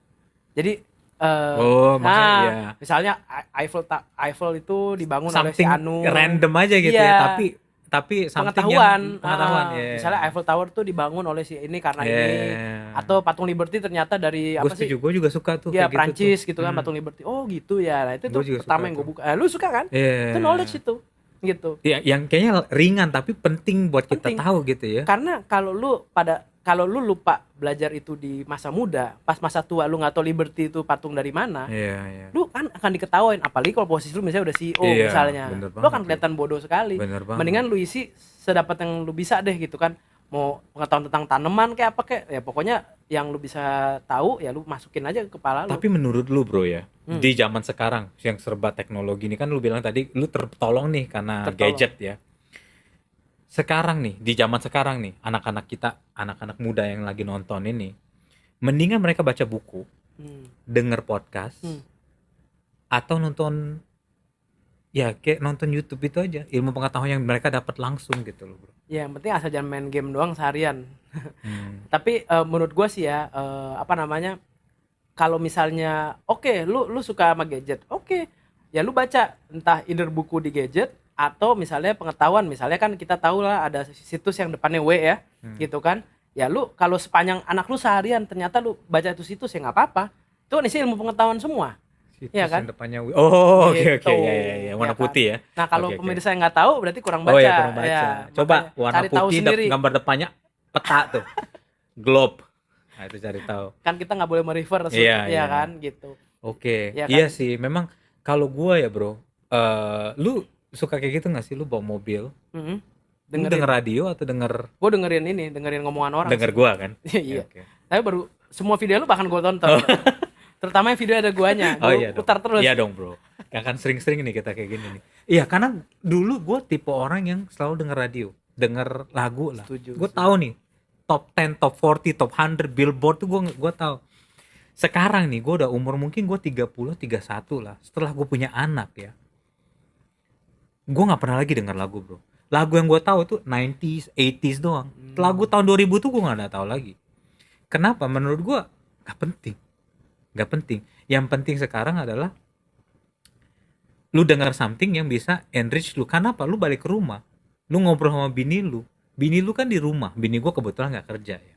Jadi makanya ya. misalnya Eiffel itu dibangun oleh si Something Anu. random aja gitu Iya. ya. Tapi something pengetahuan ya. Misalnya Eiffel Tower tuh dibangun oleh si ini karena ini, atau patung Liberty ternyata dari apa sih? Gue juga suka tuh Ya kayak Prancis gitu gitu kan, patung Liberty. Oh gitu ya. Nah itu Gua juga pertama suka yang gue tuh. buka. Lu suka kan? Iya. Itu knowledge itu gitu. Ya, yang kayaknya ringan tapi penting buat kita Penting. tahu gitu ya. Karena kalau lu lupa belajar itu di masa muda, pas masa tua lu nggak tahu Liberty itu patung dari mana, Iya. lu kan akan diketawain. Apalagi kalau posisi lu misalnya udah CEO Iya, misalnya, bener lu akan banget, kelihatan bodoh sekali. Bener banget. Mendingan lu isi sedapat yang lu bisa deh gitu kan. Mau pengetahuan tentang tanaman kayak apa kayak, ya pokoknya yang lu bisa tahu ya lu masukin aja ke kepala lu. Tapi menurut lu bro ya, di zaman sekarang yang serba teknologi ini kan lu bilang tadi lu tertolong nih karena gadget ya. Sekarang nih, di zaman sekarang nih, anak-anak muda yang lagi nonton ini, mendingan mereka baca buku, denger podcast, atau nonton, ya kayak nonton YouTube itu aja, ilmu pengetahuan yang mereka dapat langsung gitu loh bro. Ya yang penting asal jangan main game doang seharian. Tapi menurut gua sih ya, kalau misalnya lu suka sama gadget, ya lu baca entah either buku di gadget atau misalnya pengetahuan. Misalnya kan kita tahu lah ada situs yang depannya W ya, gitu kan. Ya lu kalau sepanjang anak lu seharian ternyata lu baca itu situs ya nggak apa-apa. Itu kan isi ilmu pengetahuan semua. Situs Iya kan? yang depannya oke Gitu. ya warna Ya kan? putih ya. Nah kalau Oke. pemirsa yang nggak tahu berarti kurang baca. Oh ya kurang baca. Ya, Coba makanya warna cari tahu putih sendiri. gambar depannya peta tuh. Globe. Nah itu cari tahu. Kan kita nggak boleh merefer, Iya. kan gitu. Oke. Iya kan? Iya sih, memang kalau gua ya, Bro. Lu suka kayak gitu nggak sih lu bawa mobil? Lu denger radio atau denger Gue dengerin ngomongan orang. denger gua kan? Iya. Oke. Tapi baru semua video lu bahkan gue tonton. Terutama yang video ada guanya. Oh Gua iya dong. putar terus. Iya dong, Bro. Ya kan sering-sering nih kita kayak gini nih. Iya, karena dulu gua tipe orang yang selalu denger radio, denger lagu lah. Gue tahu nih top 10, top 40, top 100 Billboard tuh gua tahu. Sekarang nih gua udah umur mungkin gua 30, 31 lah. Setelah gue punya anak ya. Gue nggak pernah lagi denger lagu, Bro. Lagu yang gue tahu tuh 90s, 80s doang. Lagu tahun 2000 tuh gue nggak tahu lagi. Kenapa? Menurut gue nggak penting. Yang penting sekarang adalah lu denger something yang bisa enrich lu. Kenapa? Lu balik ke rumah, lu ngobrol sama bini lu kan di rumah. Bini gue kebetulan nggak kerja ya.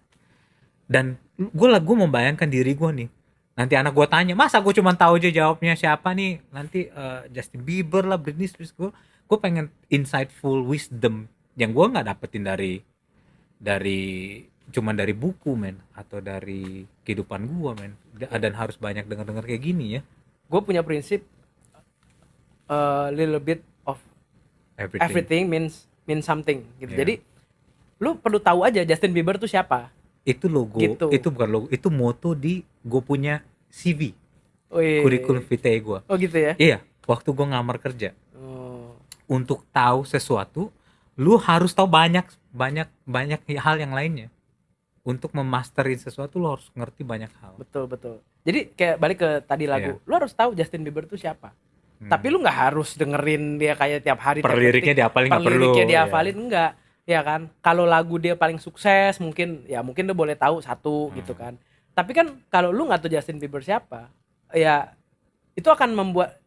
Dan gue membayangkan diri gue nih. Nanti anak gue tanya, masa gue cuma tahu aja jawabnya siapa nih? Nanti Justin Bieber lah, Britney Spears. Gue pengen insightful wisdom yang gue nggak dapetin dari cuman dari buku men, atau dari kehidupan gue men. Dan harus banyak denger kayak gini ya. Gue punya prinsip little bit of everything means something gitu. Yeah. Jadi lu perlu tahu aja Justin Bieber tuh siapa. Itu logo, Gitu. itu bukan logo, itu moto di gue punya CV, Wih. kurikulum vitae gue. Oh gitu ya. Iya, waktu gue ngamar kerja. Oh. Untuk tahu sesuatu, lu harus tahu banyak hal yang lainnya. Untuk memasterin sesuatu, lu harus ngerti banyak hal. Betul. Jadi kayak balik ke tadi lagu, lu harus tahu Justin Bieber tuh siapa. Tapi lu nggak harus dengerin dia kayak tiap hari. Per liriknya dihafalin nggak perlu. Liriknya dihafalin enggak, ya kan? Kalau lagu dia paling sukses mungkin lu boleh tahu satu gitu kan. Tapi kan kalau lu nggak tahu Justin Bieber siapa, ya itu akan membuat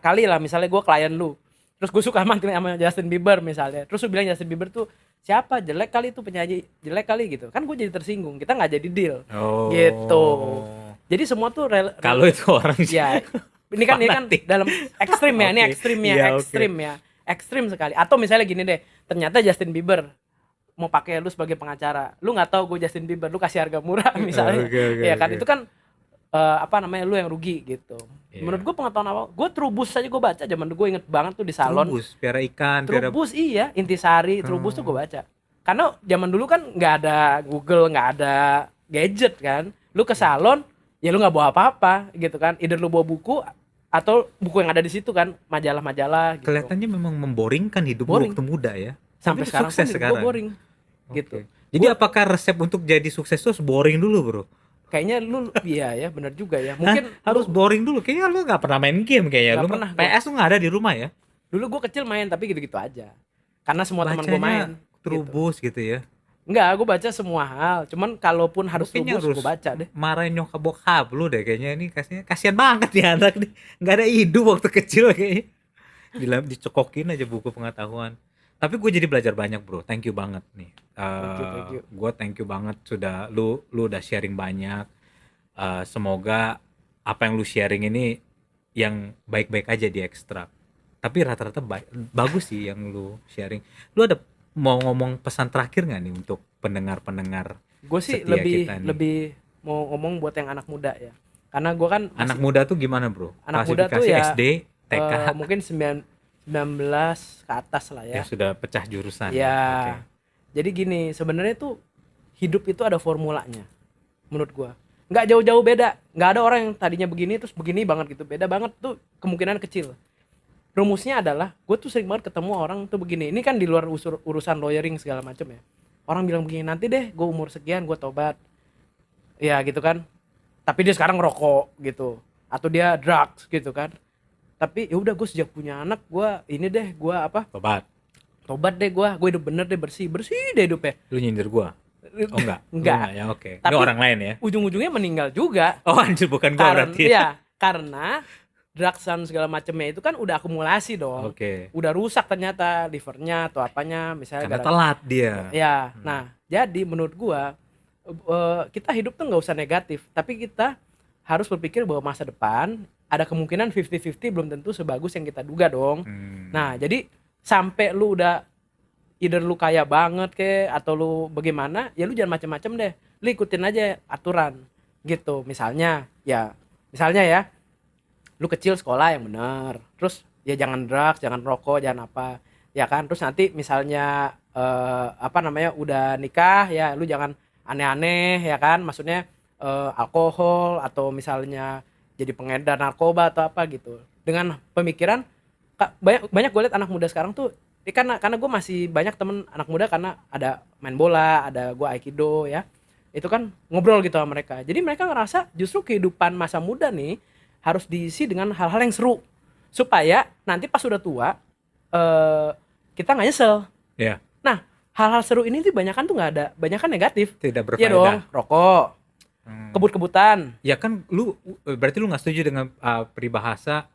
kali lah misalnya gue klien lu, terus gue suka sama Justin Bieber misalnya, terus lu bilang Justin Bieber tuh siapa, jelek kali tuh penyanyi, jelek kali gitu kan, gue jadi tersinggung, kita nggak jadi deal. Gitu. Jadi semua tuh kalau itu orang ya ini kan dalam ekstrim ya. Ini ekstrim ya, Iya, ekstrim ya, ekstrim sekali. Atau misalnya gini deh, ternyata Justin Bieber mau pakai lu sebagai pengacara. Lu nggak tahu gue Justin Bieber, lu kasih harga murah misalnya. Oke, Ya kan oke. itu kan apa namanya, lu yang rugi gitu. Iya. Menurut gue pengetahuan awal, gue Trubus aja gue baca zaman dulu, gue inget banget tuh di salon. Trubus, piara ikan, piara. Trubus iya, Intisari, Trubus tuh gue Oh. baca. Karena zaman dulu kan nggak ada Google, nggak ada gadget kan. Lu ke salon, ya lu nggak bawa apa-apa gitu kan. Either lu bawa buku atau buku yang ada di situ kan, majalah-majalah gitu. Kelihatannya memang memboringkan hidup lu Boring. waktu muda ya. Sampai Tapi sekarang sukses pun gue sekarang. boring Oke. gitu. Jadi apakah resep untuk jadi sukses tuh harus boring dulu, Bro? Kayaknya lu iya ya, benar juga ya. Hah? Mungkin Harus lu, boring dulu. Kayaknya lu nggak pernah main game kayaknya. Nggak Lu pernah gua. PS tuh nggak ada di rumah ya? dulu gue kecil main tapi gitu-gitu aja. Karena semua teman gue Bacanya main. Gitu. Trubus gitu ya. Enggak, gue baca semua hal. Cuman kalaupun harus Kayaknya Trubus, gue baca deh. marahin nyokap bokap lu deh kayaknya. Ini kasihan banget ya anak nih. Nggak ada hidup waktu kecil kayaknya. Dicokokin aja buku pengetahuan. Tapi gue jadi belajar banyak, Bro. Thank you banget nih. Thank you. Gue thank you banget sudah lu udah sharing banyak. Semoga apa yang lu sharing ini yang baik-baik aja di ekstrak. Tapi rata-rata bagus sih yang lu sharing. Lu ada mau ngomong pesan terakhir nggak nih untuk pendengar-pendengar Gue sih setia lebih kita nih? lebih mau ngomong buat yang anak muda ya. Karena gue kan Anak masih, muda tuh gimana, Bro? Anak muda tuh Klasifikasi ya, SD, TK mungkin 19 ke atas lah ya. yang sudah pecah jurusan. Ya. Oke. Jadi gini, sebenarnya tuh hidup itu ada formulanya. Menurut gua. Nggak jauh-jauh beda. Nggak ada orang yang tadinya begini terus begini banget gitu. Beda banget tuh, kemungkinan kecil. Rumusnya adalah, gue tuh sering banget ketemu orang tuh begini. Ini kan di luar urusan lawyering segala macam ya. Orang bilang begini, nanti deh gue umur sekian gue tobat. Ya gitu kan. Tapi dia sekarang ngerokok gitu. Atau dia drugs gitu kan. Tapi ya udah, gue sejak punya anak, gue ini deh, gue apa? Tobat deh gue hidup bener deh, bersih deh hidupnya. Lu nyindir gua? Oh enggak. Enggak. Ya oke. Ini Tapi orang lain ya. ujung-ujungnya meninggal juga. Oh anjir, bukan gua berarti. Ya, karena drugsan segala macamnya itu kan udah akumulasi dong. Oke. Udah rusak ternyata livernya atau apanya misalnya Karena telat dia. ya. Nah, jadi menurut gua kita hidup tuh nggak usah negatif, tapi kita harus berpikir bahwa masa depan ada kemungkinan 50-50, belum tentu sebagus yang kita duga dong. Nah, jadi sampai lu udah either lu kaya banget ke atau lu bagaimana, ya lu jangan macam-macam deh. Lu ikutin aja aturan gitu. Misalnya ya lu kecil sekolah yang benar. Terus ya jangan drugs, jangan rokok, jangan apa. Ya kan? Terus nanti misalnya udah nikah ya lu jangan aneh-aneh ya kan? Maksudnya alkohol atau misalnya jadi pengedar narkoba atau apa gitu. Dengan pemikiran banyak gue lihat anak muda sekarang tuh karena gue masih banyak temen anak muda, karena ada main bola, ada gue aikido ya, itu kan ngobrol gitu sama mereka. Jadi mereka ngerasa justru kehidupan masa muda nih harus diisi dengan hal-hal yang seru supaya nanti pas udah tua kita nggak nyesel. Ya. Nah, hal-hal seru ini tuh banyakan tuh nggak ada, banyakan negatif. Tidak berfaedah. Iya dong, rokok, kebut-kebutan. Ya kan berarti lu nggak setuju dengan peribahasa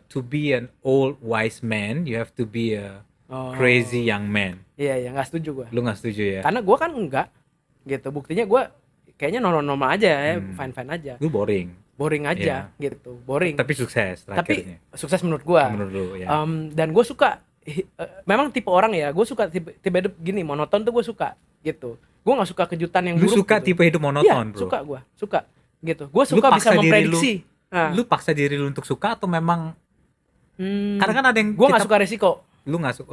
to be an old wise man, you have to be a crazy young man. Iya, nggak setuju gue. Lu nggak setuju ya? Karena gue kan enggak gitu. Buktinya gue kayaknya normal-normal aja ya, fine-fine aja. Lu boring Aja gitu, boring. tapi sukses Tapi terakhirnya. sukses menurut gue. Menurut lu ya. Dan gue suka memang tipe orang ya, gue suka tipe hidup gini, monoton tuh gue suka gitu. Gue nggak suka kejutan yang Lu buruk suka gitu. tipe hidup monoton, Iya, bro? suka gitu. Gue suka bisa paksa diri memprediksi. Lu paksa diri lu untuk suka atau memang karena kan ada yang gue nggak suka resiko. Lu nggak suka.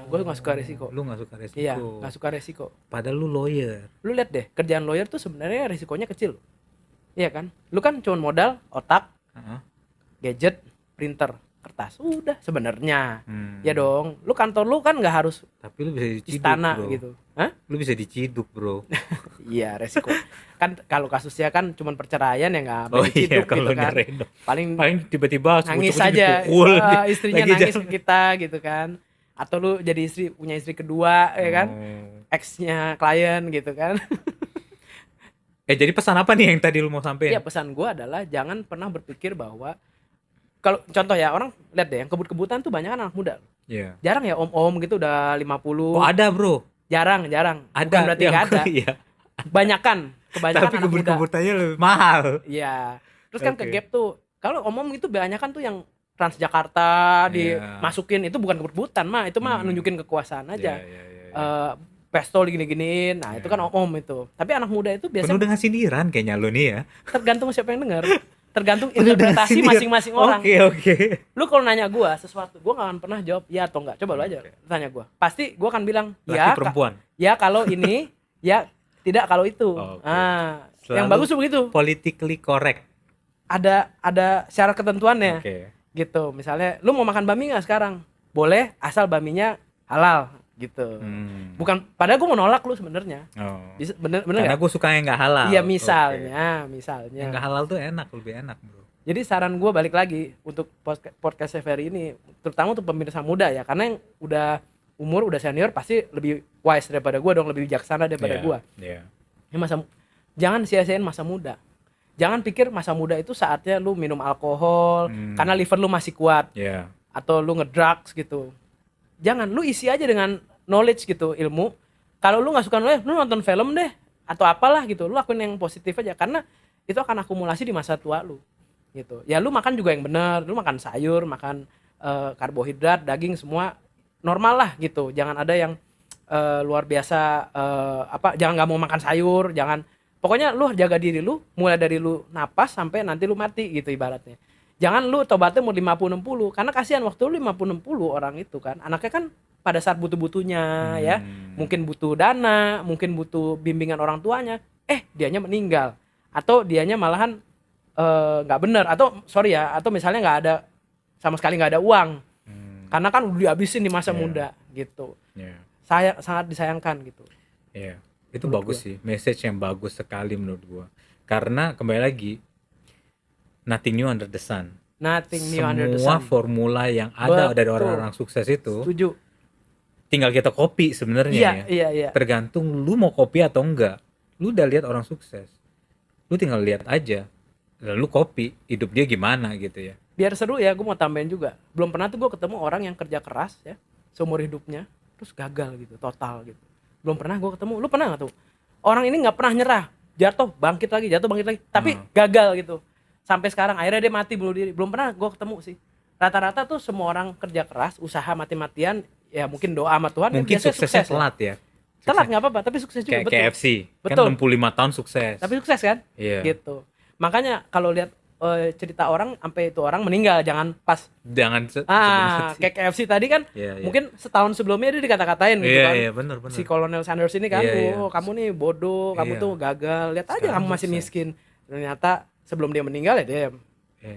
Gue nggak suka resiko. Lu nggak suka resiko. Iya, nggak suka resiko. Padahal lu lawyer. Lu lihat deh, kerjaan lawyer tuh sebenarnya resikonya kecil. Iya kan? Lu kan cuma modal, otak, gadget, printer, kertas. Udah sebenarnya. Ya dong. Lu kantor lu kan nggak harus Tapi lu bisa diciduk, istana bro. gitu. Hah? Lu bisa diciduk, bro. Iya, resiko. Kan kalau kasusnya kan cuma perceraian ya nggak Oh boleh ciduk iya, kalau gitu kan. nyerahin dong. Paling Paling tiba-tiba nangis cucu-cucu aja. dipukul. Istrinya Lagi nangis jalan. ke kita gitu kan. Atau lu jadi punya istri kedua ya kan. Oh. Ex-nya klien gitu kan. Jadi pesan apa nih yang tadi lu mau sampein? Iya, pesan gue adalah jangan pernah berpikir bahwa kalau contoh ya, orang lihat deh yang kebut-kebutan tuh banyak kan anak muda. Iya. Jarang ya om-om gitu udah 50. Oh ada, bro. Jarang. Ada. Bukan berarti nggak ada. Iya. Kebanyakan Tapi anak muda. kebut-kebutannya lebih mahal. Iya. Terus kan ke Oke. gap tuh. Kalau om-om itu banyakan tuh yang Transjakarta Iya. dimasukin, itu bukan kebut-kebutan mah, itu mah nunjukin kekuasaan aja. Iya. pesto digini-giniin. Nah, itu kan om itu. Tapi anak muda itu Penuh biasanya dengan sindiran kayaknya lu nih ya. tergantung siapa yang dengar. Tergantung Penuh dengan interpretasi sindiran. masing-masing orang. Oke. Lu kalau nanya gua sesuatu, gua gak akan pernah jawab ya atau enggak. Coba lu aja tanya gua. Pasti gua akan bilang Laki perempuan. ya kalau ini, ya tidak kalau itu. Oke. Yang Selalu bagus tuh begitu. politically correct. Ada syarat ketentuannya. Oke. Gitu. Misalnya lu mau makan bami nggak sekarang? Boleh, asal baminya halal gitu. Bukan, padahal gue mau nolak lu sebenarnya. Oh. Bener Karena nggak? gue suka yang nggak halal. Iya Oke. misalnya. Yang nggak halal tuh enak, lebih enak bro. Jadi saran gue balik lagi untuk podcast Severi ini, terutama untuk pemirsa muda ya, karena yang udah umur udah senior pasti lebih wise daripada gue dong, lebih bijaksana daripada gue. Iya. Jangan sia-siain masa muda. Jangan pikir masa muda itu saatnya lu minum alkohol karena liver lu masih kuat. Iya. Atau lu ngedrugs gitu. Jangan, lu isi aja dengan knowledge gitu, ilmu. Kalau lu nggak suka knowledge, lu nonton film deh atau apalah gitu. Lu lakuin yang positif aja karena itu akan akumulasi di masa tua lu. Gitu. Ya lu makan juga yang benar, lu makan sayur, makan karbohidrat, daging semua normal lah gitu. Jangan ada yang luar biasa jangan nggak mau makan sayur, jangan. Pokoknya lu jaga diri lu, mulai dari lu napas sampai nanti lu mati gitu ibaratnya. Jangan lu tobatnya mau 50-60, karena kasihan waktu lu 50-60 orang itu kan. Anaknya kan pada saat butuh-butuhnya ya, mungkin butuh dana, mungkin butuh bimbingan orang tuanya, dianya meninggal. Atau dianya malahan nggak bener, atau sorry ya, atau misalnya nggak ada, sama sekali nggak ada uang. Karena kan udah dihabisin di masa muda gitu. Sangat disayangkan gitu. Iya. Itu bagus sih, message yang bagus sekali menurut gua. Karena kembali lagi, nothing new under the sun. Nothing new under the sun. Semua formula yang ada dari orang-orang sukses itu, setuju, tinggal kita copy sebenarnya ya. Iya. Tergantung lu mau copy atau enggak. Lu udah lihat orang sukses, lu tinggal lihat aja, lalu copy hidup dia gimana gitu ya. Biar seru ya, gue mau tambahin juga. Belum pernah tuh gue ketemu orang yang kerja keras ya seumur hidupnya terus gagal gitu, total gitu. Belum pernah gue ketemu. Lu pernah gak tuh? Orang ini nggak pernah nyerah, jatuh bangkit lagi, tapi gagal gitu. Sampai sekarang akhirnya dia mati bunuh diri. Belum pernah gue ketemu sih. Rata-rata tuh semua orang kerja keras, usaha mati-matian, ya mungkin doa sama Tuhan. Mungkin suksesnya telat ya. Telat nggak apa-apa, tapi sukses juga. Kayak betul. KFC, betul. Kan 65 tahun sukses. Tapi sukses kan? Iya. Gitu. Makanya kalau lihat cerita orang sampai itu orang meninggal, jangan pas kayak KFC tadi kan, mungkin setahun sebelumnya dia dikata-katain gitu kan. Iya, bener. Si Colonel Sanders ini kan, kamu nih bodoh, kamu tuh gagal, lihat aja Sekarang kamu masih sukses. miskin. Ternyata sebelum dia meninggal ya dia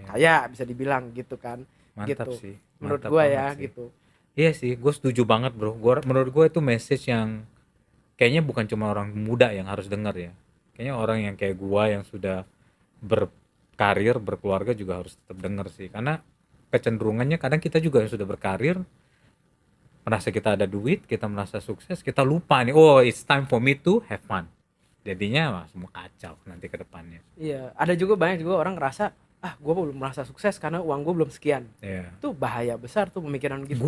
kaya, bisa dibilang gitu kan. Mantap gitu. sih. Menurut Mantap gua banget ya sih. gitu. Iya sih, gue setuju banget bro. Menurut gue itu message yang kayaknya bukan cuma orang muda yang harus dengar ya. Kayaknya orang yang kayak gue yang sudah berkarir, berkeluarga juga harus tetap dengar sih. Karena kecenderungannya kadang kita juga yang sudah berkarir, merasa kita ada duit, kita merasa sukses, kita lupa nih, oh it's time for me to have fun. Jadinya semua kacau nanti ke depannya. Iya, ada juga banyak juga orang ngerasa, gue belum merasa sukses karena uang gue belum sekian. Iya. Itu bahaya besar tuh pemikiran gitu.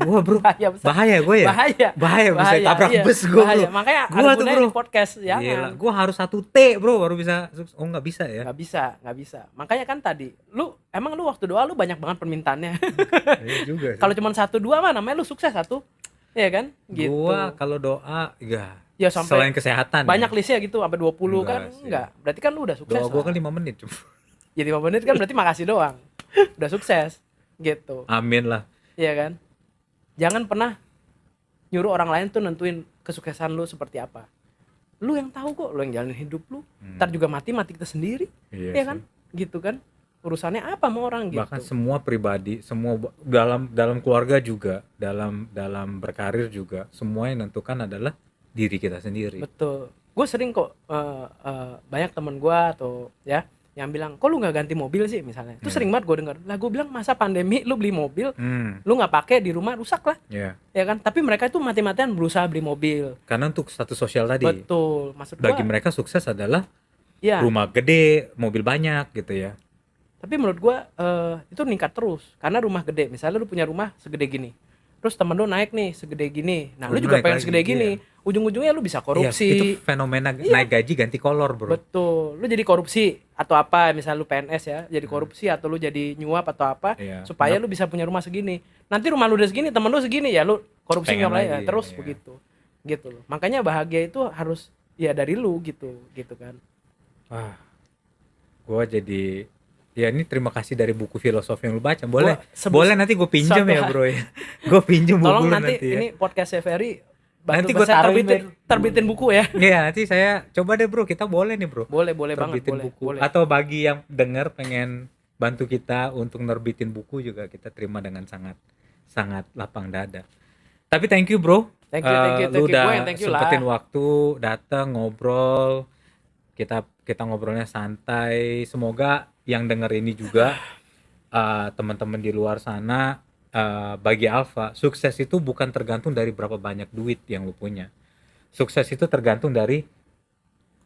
Gua bro, bahaya besar. bahaya gue ya. Bahaya bisa tabrak iya. bus gue Bahaya. bro. Makanya Gua ada tuh, gunanya bro. di podcast ya. Gila, gue harus 1 T bro baru bisa sukses. Oh nggak bisa ya? Nggak bisa. Makanya kan tadi, emang lu waktu doa lu banyak banget permintaannya. Iya juga sih. Kalau cuma 1-2 mah namanya lu sukses 1. Iya kan? Gitu. Gua kalau doa ya sampai selain kesehatan banyak ya. listnya gitu sampai 20 kan Enggak sih. enggak. Berarti kan lu udah sukses. Doa gue lah. kan 5 menit cuma. Ya 5 menit kan berarti makasih doang. Udah sukses. Gitu. Amin lah. Iya kan? Jangan pernah nyuruh orang lain tuh nentuin kesuksesan lu seperti apa. Lu yang tahu kok, lu yang jalanin hidup lu. Ntar juga mati kita sendiri. Iya Iya sih. kan? Gitu kan? Urusannya apa sama orang gitu. Bahkan semua pribadi, semua dalam keluarga juga, dalam berkarir juga, semua yang menentukan adalah diri kita sendiri. Betul. Gue sering kok banyak temen gue atau ya yang bilang, kok lu nggak ganti mobil sih misalnya. Itu sering banget gue denger. Lah gue bilang, masa pandemi lu beli mobil, lu nggak pakai di rumah rusak lah. Iya. Ya kan? Tapi mereka itu mati-matian berusaha beli mobil. Karena untuk status sosial tadi, Betul. Maksud gue, bagi mereka sukses adalah ya. rumah gede, mobil banyak gitu ya. Tapi menurut gue itu meningkat terus. Karena rumah gede, misalnya lu punya rumah segede gini, terus temen lu naik nih segede gini, nah lu Lu juga naik pengen lagi, segede gini, iya. ujung-ujungnya lu bisa Iya, korupsi. itu fenomena naik gaji ganti kolor bro. Betul, lu jadi korupsi atau apa, misalnya lu PNS ya, jadi korupsi atau lu jadi nyuap atau apa, Iya. supaya lu bisa punya rumah segini. Nanti rumah lu udah segini, temen lu segini, ya lu korupsi Pengen nggak mulai ya, lagi, terus ya. begitu gitu loh. Makanya bahagia itu harus ya dari lu gitu kan. Wah, gua jadi ya ini terima kasih dari buku filosofi yang lu baca. Boleh, boleh nanti gue pinjem suatu ya bro ya. Gue pinjem buku tolong lu nanti nanti ya. ini podcastnya Ferry Nanti bantu gue saya taruhin terbitin buku ya. Iya, nanti saya coba deh bro, kita boleh nih bro. Boleh banget, Terbitin boleh buku. boleh. Atau bagi yang denger pengen bantu kita untuk nerbitin buku juga kita terima dengan sangat sangat lapang dada. Tapi thank you bro. Thank you Lu gue yang udah thank you sempetin lah. waktu datang ngobrol. Kita kita ngobrolnya santai. Semoga yang denger ini juga teman-teman di luar sana, bagi Alfa, sukses itu bukan tergantung dari berapa banyak duit yang lu punya. Sukses itu tergantung dari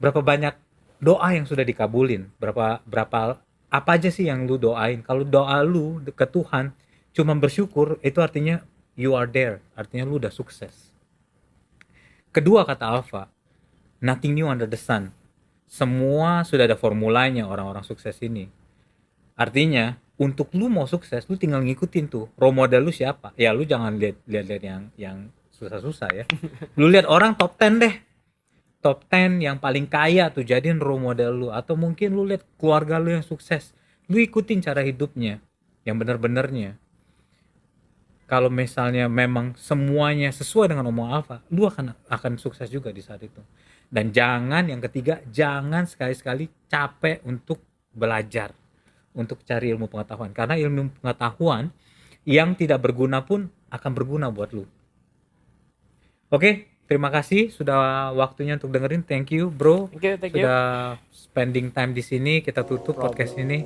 berapa banyak doa yang sudah dikabulin, berapa berapa apa aja sih yang lu doain. Kalau doa lu ke Tuhan cuma bersyukur, itu artinya you are there, artinya lu udah sukses. Kedua kata Alfa, nothing new under the sun. Semua sudah ada formulanya orang-orang sukses ini. Artinya untuk lu mau sukses, lu tinggal ngikutin tuh role model lu siapa. Ya lu jangan lihat yang susah-susah ya. Lu lihat orang top 10 deh. Top 10 yang paling kaya tuh jadiin role model lu, atau mungkin lu lihat keluarga lu yang sukses. Lu ikutin cara hidupnya yang benar-benarnya. Kalau misalnya memang semuanya sesuai dengan omong Alfa, lu akan sukses juga di saat itu. Dan jangan, yang ketiga, jangan sekali-sekali capek untuk belajar, untuk cari ilmu pengetahuan, karena ilmu pengetahuan yang tidak berguna pun akan berguna buat lu. Oke, terima kasih sudah waktunya untuk dengerin. Thank you bro. Thank you. Sudah spending time di sini. Kita tutup podcast ini.